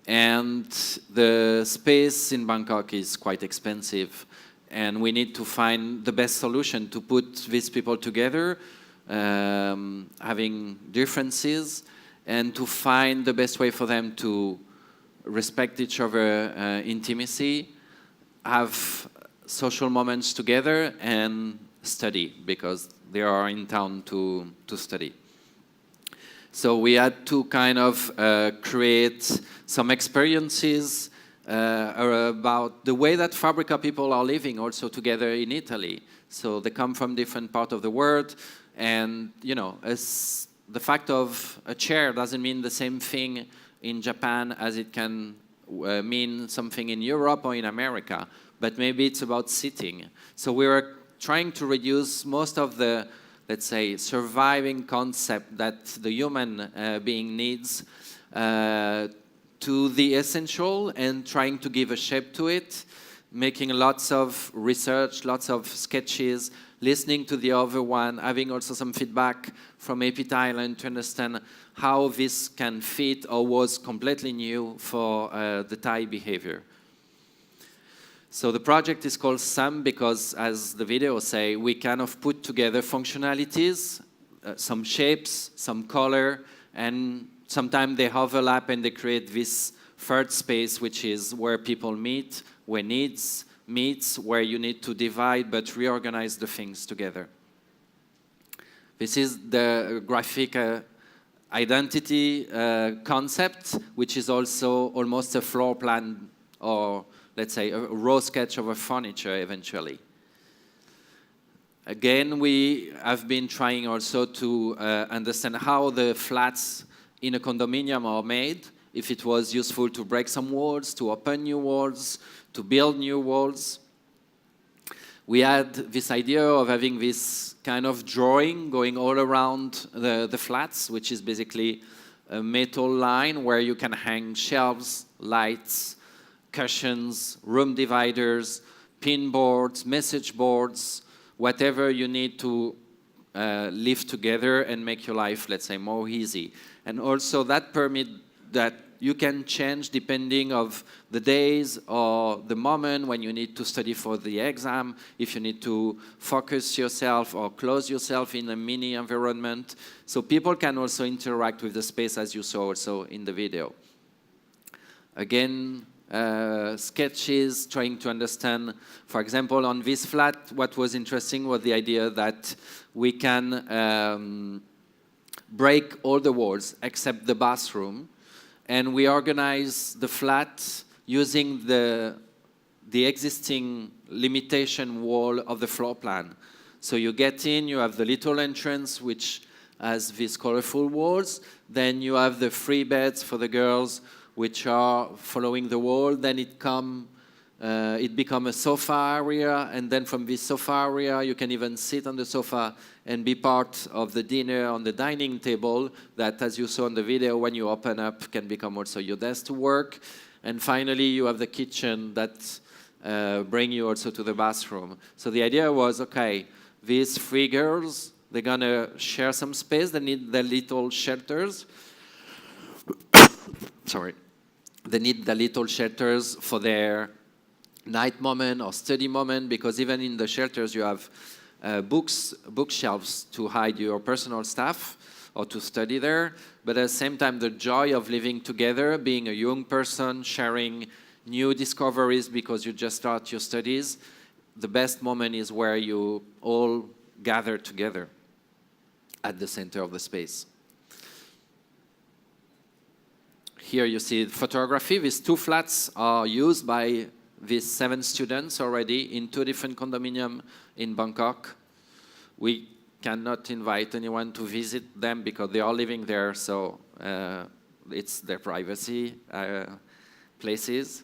And the space in Bangkok is quite expensive, and we need to find the best solution to put these people together, having differences, and to find the best way for them to respect each other, intimacy, have social moments together, and study, because they are in town to study. So we had to kind of create some experiences about the way that Fabrica people are living also together in Italy. So they come from different parts of the world, and you know, as the fact of a chair doesn't mean the same thing in Japan as it can mean something in Europe or in America, but maybe it's about sitting. So we were trying to reduce most of the, let's say, surviving concept that the human being needs to the essential, and trying to give a shape to it, making lots of research, lots of sketches, listening to the other one, having also some feedback from AP Thailand to understand how this can fit or was completely new for the Thai behavior. So the project is called SAM because, as the video say, we kind of put together functionalities, some shapes, some color, and sometimes they overlap and they create this third space, which is where people meet, where needs meets, where you need to divide but reorganize the things together. This is the graphic identity concept, which is also almost a floor plan, or let's say a raw sketch of a furniture eventually. Again, we have been trying also to understand how the flats in a condominium are made, if it was useful to break some walls, to open new walls, to build new walls. We had this idea of having this kind of drawing going all around the flats, which is basically a metal line where you can hang shelves, lights, cushions, room dividers, pin boards, message boards, whatever you need to live together and make your life, let's say, more easy. And also that permit that you can change depending of the days or the moment when you need to study for the exam, if you need to focus yourself or close yourself in a mini environment. So people can also interact with the space as you saw also in the video. Again, sketches, trying to understand, for example, on this flat, what was interesting was the idea that we can break all the walls except the bathroom, and we organize the flat using the existing limitation wall of the floor plan. So you get in, you have the little entrance which has these colorful walls, then you have the free beds for the girls which are following the wall, then it becomes a sofa area, and then from this sofa area you can even sit on the sofa and be part of the dinner on the dining table that, as you saw in the video, when you open up can become also your desk to work. And finally you have the kitchen that bring you also to the bathroom. So the idea was, okay, these three girls, they're gonna share some space, they need their little shelters. Sorry. They need the little shelters for their night moment or study moment, because even in the shelters you have bookshelves to hide your personal stuff or to study there. But at the same time, the joy of living together, being a young person, sharing new discoveries because you just start your studies, the best moment is where you all gather together at the center of the space. Here you see photography. These two flats are used by these 7 students already in 2 different condominiums in Bangkok. We cannot invite anyone to visit them because they are living there, so it's their privacy places.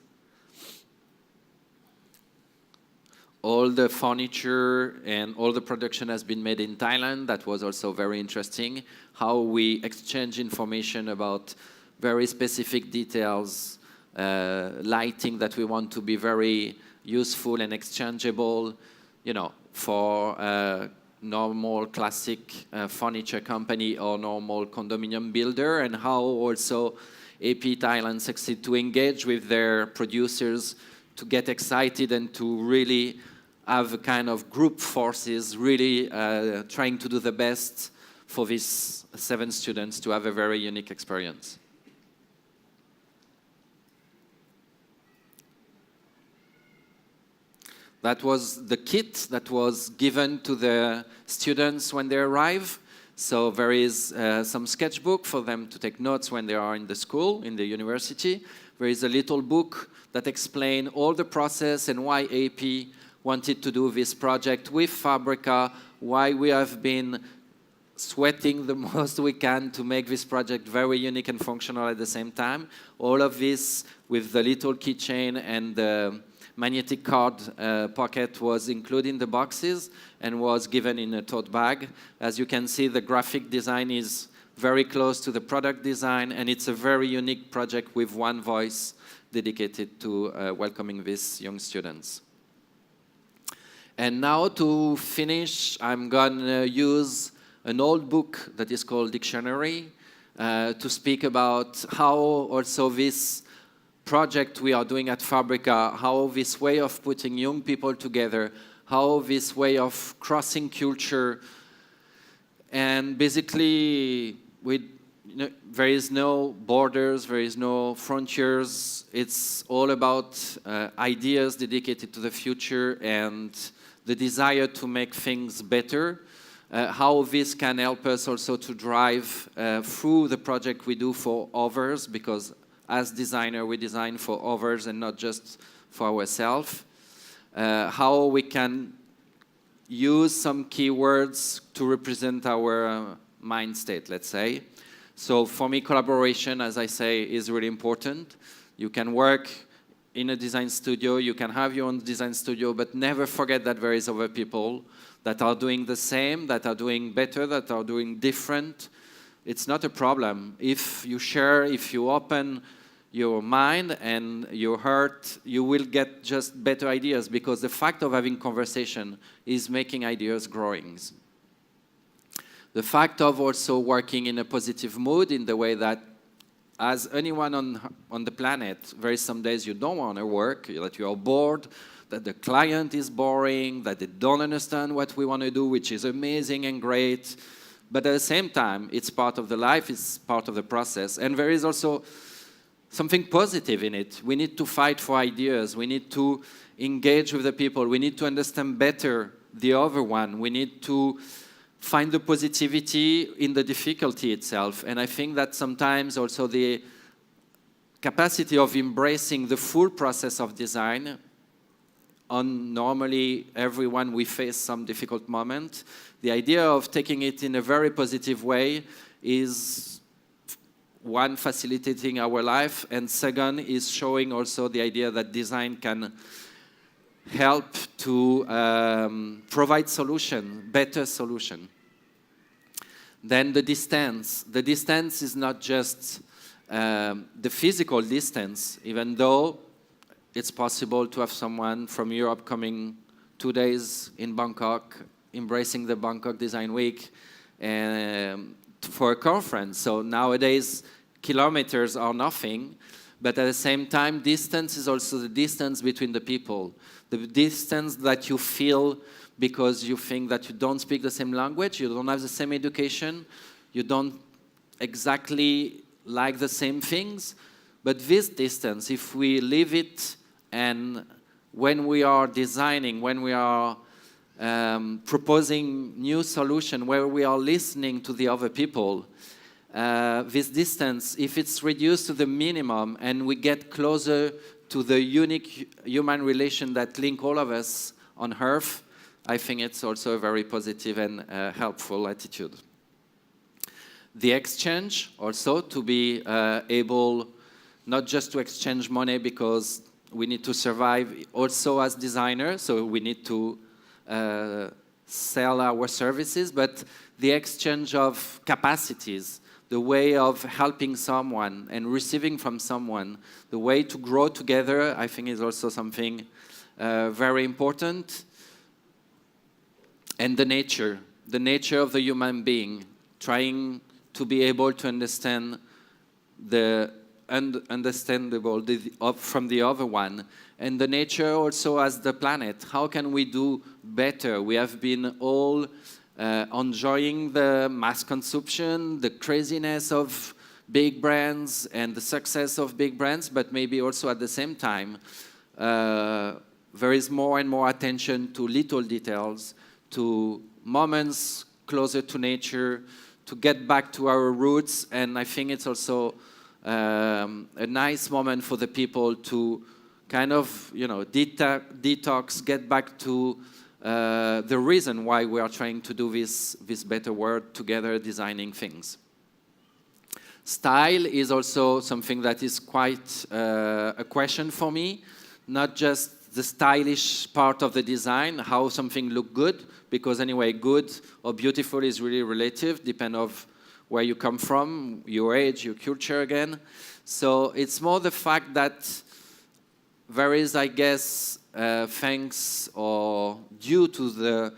All the furniture and all the production has been made in Thailand. That was also very interesting, how we exchange information about very specific details, lighting that we want to be very useful and exchangeable, you know, for a normal classic furniture company or normal condominium builder, and how also AP Thailand succeed to engage with their producers to get excited and to really have a kind of group forces, really trying to do the best for these 7 students to have a very unique experience. That was the kit that was given to the students when they arrive. So there is some sketchbook for them to take notes when they are in the school, in the university. There is a little book that explains all the process and why AP wanted to do this project with Fabrica, why we have been sweating the most we can to make this project very unique and functional at the same time. All of this with the little keychain and the magnetic card pocket was included in the boxes and was given in a tote bag. As you can see, the graphic design is very close to the product design, and it's a very unique project with one voice dedicated to welcoming these young students. And now to finish, I'm gonna use an old book that is called Dictionary to speak about how also this project we are doing at Fabrica, how this way of putting young people together, how this way of crossing culture, and basically there is no borders, there is no frontiers. It's all about ideas dedicated to the future and the desire to make things better. How this can help us also to drive through the project we do for others, because as designer, we design for others and not just for ourselves. How we can use some keywords to represent our mind state, let's say. So for me, collaboration, as I say, is really important. You can work in a design studio, you can have your own design studio, but never forget that there is other people that are doing the same, that are doing better, that are doing different. It's not a problem. If you share, if you open your mind and your heart, you will get just better ideas, because the fact of having conversation is making ideas growing. The fact of also working in a positive mood, in the way that as anyone on the planet, there is some days you don't want to work, that you are bored, that the client is boring, that they don't understand what we want to do, which is amazing and great. But at the same time, it's part of the life, it's part of the process. And there is also something positive in it. We need to fight for ideas. We need to engage with the people. We need to understand better the other one. We need to find the positivity in the difficulty itself. And I think that sometimes also the capacity of embracing the full process of design, on normally everyone we face some difficult moment, the idea of taking it in a very positive way is one, facilitating our life, and second is showing also the idea that design can help to provide solution, better solution. Then the distance. The distance is not just the physical distance, even though it's possible to have someone from Europe coming 2 days in Bangkok, embracing the Bangkok Design Week for a conference. So nowadays, kilometers are nothing, but at the same time, distance is also the distance between the people. The distance that you feel because you think that you don't speak the same language, you don't have the same education, you don't exactly like the same things. But this distance, if we leave it, and when we are designing, when we are proposing new solution, where we are listening to the other people, this distance, if it's reduced to the minimum and we get closer to the unique human relation that link all of us on Earth, I think it's also a very positive and helpful attitude. The exchange, also to be able not just to exchange money because we need to survive also as designers, so we need to sell our services, but the exchange of capacities, the way of helping someone and receiving from someone, the way to grow together, I think is also something very important. And the nature of the human being, trying to be able to understand the understandable from the other one, and the nature also as the planet. How can we do better? We have been all enjoying the mass consumption, the craziness of big brands and the success of big brands, but maybe also at the same time, there is more and more attention to little details, to moments closer to nature, to get back to our roots. And I think it's also a nice moment for the people to kind of, detox, get back to the reason why we are trying to do this better world together, designing things. Style is also something that is quite a question for me, not just the stylish part of the design, how something look good, because anyway, good or beautiful is really relative, depending on where you come from, your age, your culture again. So it's more the fact that there is, I guess, thanks or due to the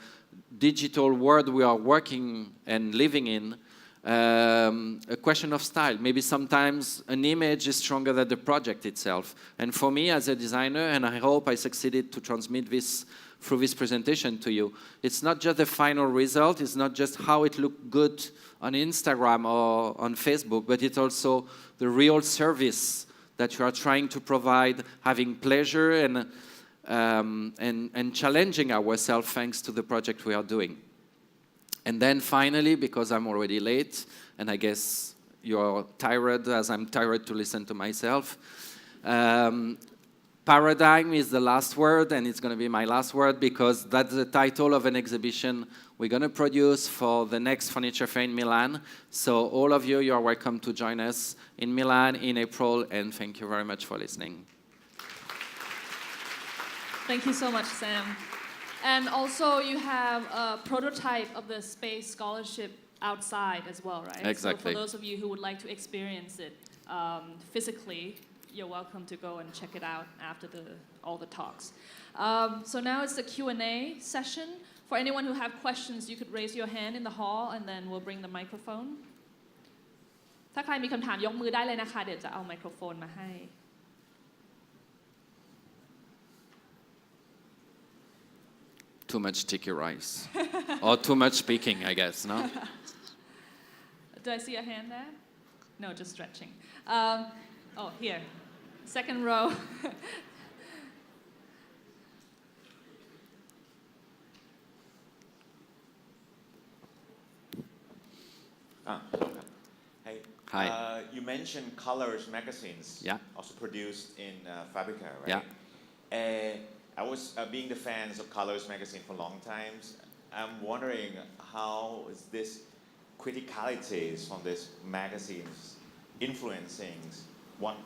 digital world we are working and living in, a question of style. Maybe sometimes an image is stronger than the project itself. And for me as a designer, and I hope I succeeded to transmit this through this presentation to you, it's not just the final result, it's not just how it looked good on Instagram or on Facebook, but it's also the real service that you are trying to provide, having pleasure and challenging ourselves thanks to the project we are doing. And then finally, because I'm already late, and I guess you're tired as I'm tired to listen to myself, paradigm is the last word, and it's going to be my last word because that's the title of an exhibition we're going to produce for the next furniture fair in Milan. So all of you are welcome to join us in Milan in April, and thank you very much for listening. Thank you so much, Sam. And also you have a prototype of the space scholarship outside as well, right? Exactly. So for those of you who would like to experience it physically, you're welcome to go and check it out after all the talks. So now it's the Q&A session. For anyone who have questions, you could raise your hand in the hall and then we'll bring the microphone. ถ้าใครมีคำถามยกมือได้เลยนะคะเดี๋ยวจะเอาไมโครโฟนมาให้ Too much sticky rice. Or too much speaking, I guess, no? Do I see a hand there? No, just stretching. Oh, here. Second row. Hello. Hey. Hi. You mentioned Colors magazines. Yeah. Also produced in Fabrica, right? Yeah. I was being the fans of Colors magazine for long times. I'm wondering how is this criticalities from these magazines influencing what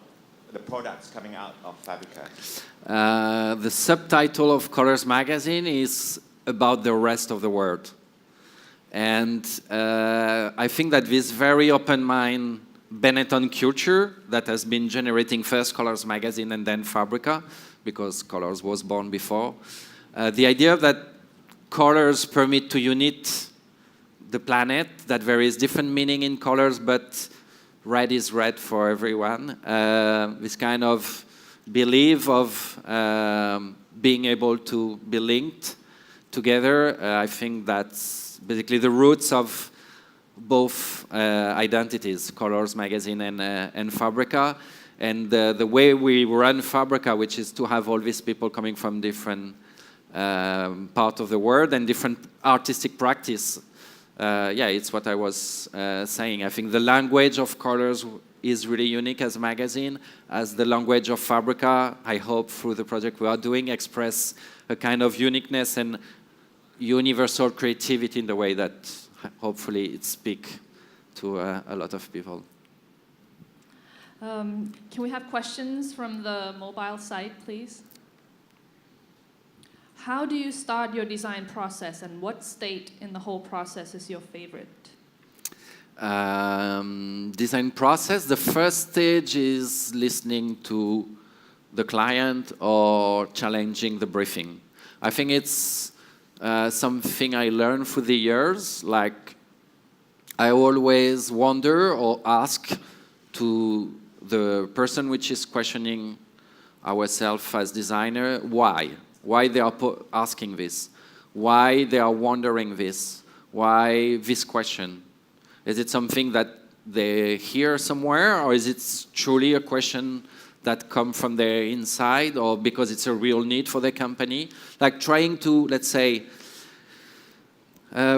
the products coming out of Fabrica? The subtitle of Colors magazine is about the rest of the world. And I think that this very open mind Benetton culture that has been generating first Colors magazine and then Fabrica, because Colors was born before. The idea that colors permit to unite the planet, that there is different meaning in colors, but red is red for everyone. This kind of belief of being able to be linked together, I think that's basically the roots of both identities, Colors Magazine and Fabrica. And the way we run Fabrica, which is to have all these people coming from different part of the world and different artistic practice. Yeah, it's what I was saying. I think the language of colors is really unique as a magazine, as the language of Fabrica, I hope through the project we are doing, express a kind of uniqueness and universal creativity in the way that hopefully it speaks to a lot of people. Can we have questions from the mobile site, please? How do you start your design process, and what state in the whole process is your favorite? Design process, the first stage is listening to the client or challenging the briefing. I think it's something I learned through the years. Like, I always wonder or ask to the person which is questioning ourselves as designer, why they are asking this, why they are wondering this, why this question. Is it something that they hear somewhere, or is it truly a question that comes from their inside, or because it's a real need for the company? Like trying to, let's say,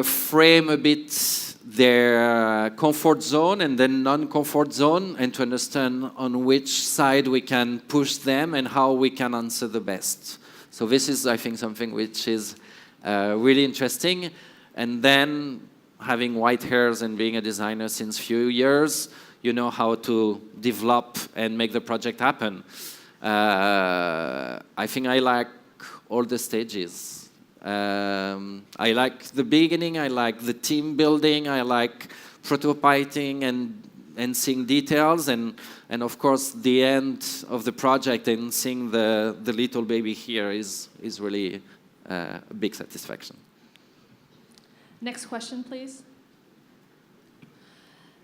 frame a bit their comfort zone and then non-comfort zone, and to understand on which side we can push them and how we can answer the best. So this is, I think, something which is really interesting. And then having white hairs and being a designer since few years, you know how to develop and make the project happen. I think I like all the stages. I like the beginning, I like the team building, I like prototyping and seeing details, and of course the end of the project and seeing the little baby here is really a big satisfaction. Next question, please.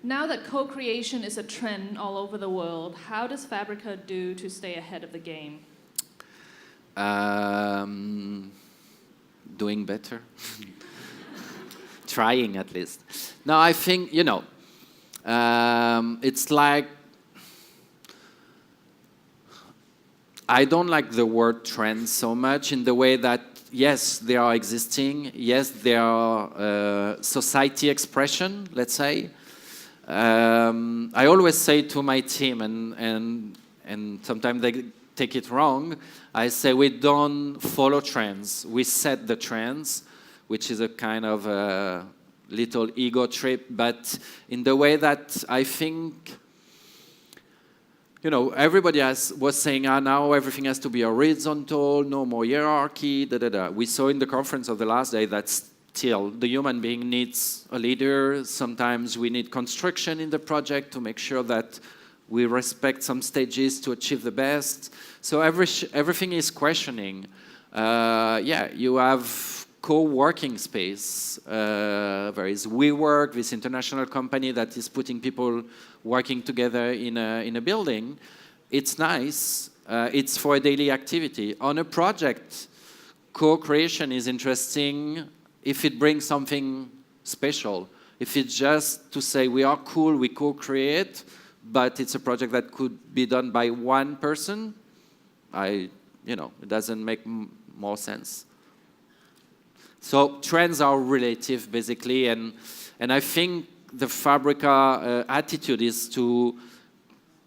Now that co-creation is a trend all over the world, how does Fabrica do to stay ahead of the game? Doing better. Trying, at least. No, I think, it's like, I don't like the word trend so much in the way that, yes, they are existing, yes, they are society expression, let's say. I always say to my team, and sometimes they take it wrong, I say we don't follow trends, we set the trends, which is a kind of a little ego trip, but in the way that I think, everybody was saying, now everything has to be horizontal, no more hierarchy, We saw in the conference of the last day that still the human being needs a leader. Sometimes we need construction in the project to make sure that we respect some stages to achieve the best. So everything is questioning. You have co-working space. There is WeWork, this international company that is putting people working together in a building. It's nice. It's for a daily activity. On a project, co-creation is interesting if it brings something special. If it's just to say we are cool, we co-create, but it's a project that could be done by one person, it doesn't make more sense. So trends are relative, basically, and I think the Fabrica attitude is to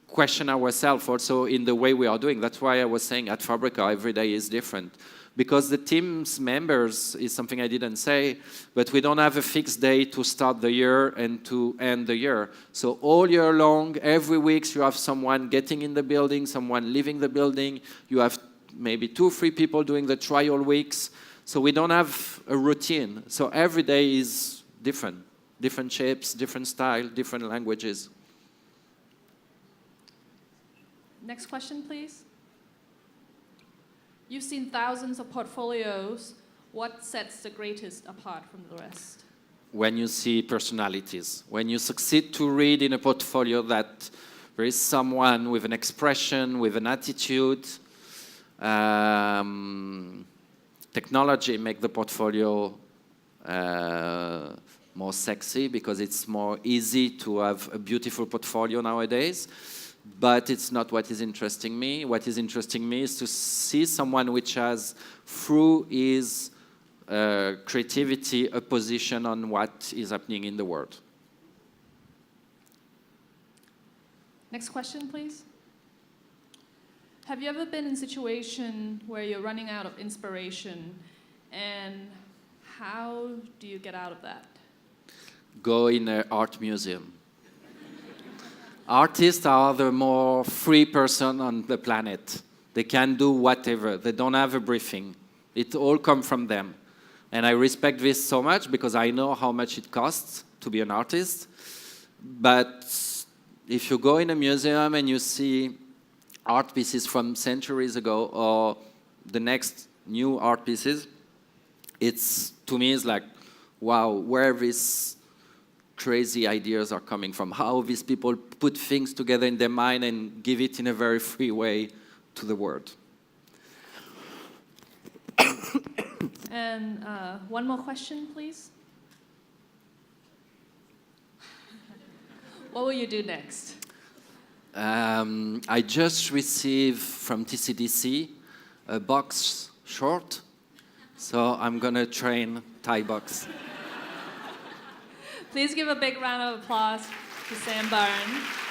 question ourselves also in the way we are doing. That's why I was saying at Fabrica every day is different. Because the team's members is something I didn't say, but we don't have a fixed day to start the year and to end the year. So all year long, every week you have someone getting in the building, someone leaving the building. You have maybe 2 or 3 people doing the trial weeks. So we don't have a routine. So every day is different. Different shapes, different style, different languages. Next question, please. You've seen thousands of portfolios. What sets the greatest apart from the rest? When you see personalities, when you succeed to read in a portfolio that there is someone with an expression, with an attitude, technology make the portfolio more sexy because it's more easy to have a beautiful portfolio nowadays. But it's not what is interesting me. What is interesting me is to see someone which has, through his creativity, a position on what is happening in the world. Next question, please. Have you ever been in a situation where you're running out of inspiration, and how do you get out of that? Go in an art museum. Artists are the more free person on the planet. They can do whatever. They don't have a briefing. It all comes from them. And I respect this so much because I know how much it costs to be an artist. But if you go in a museum and you see art pieces from centuries ago or the next new art pieces, to me, it's like, wow, where these crazy ideas are coming from, how these people put things together in their mind and give it in a very free way to the world. And one more question, please. What will you do next? I just received from TCDC a box short, so I'm going to train Thai box. Please give a big round of applause to Sam Baren.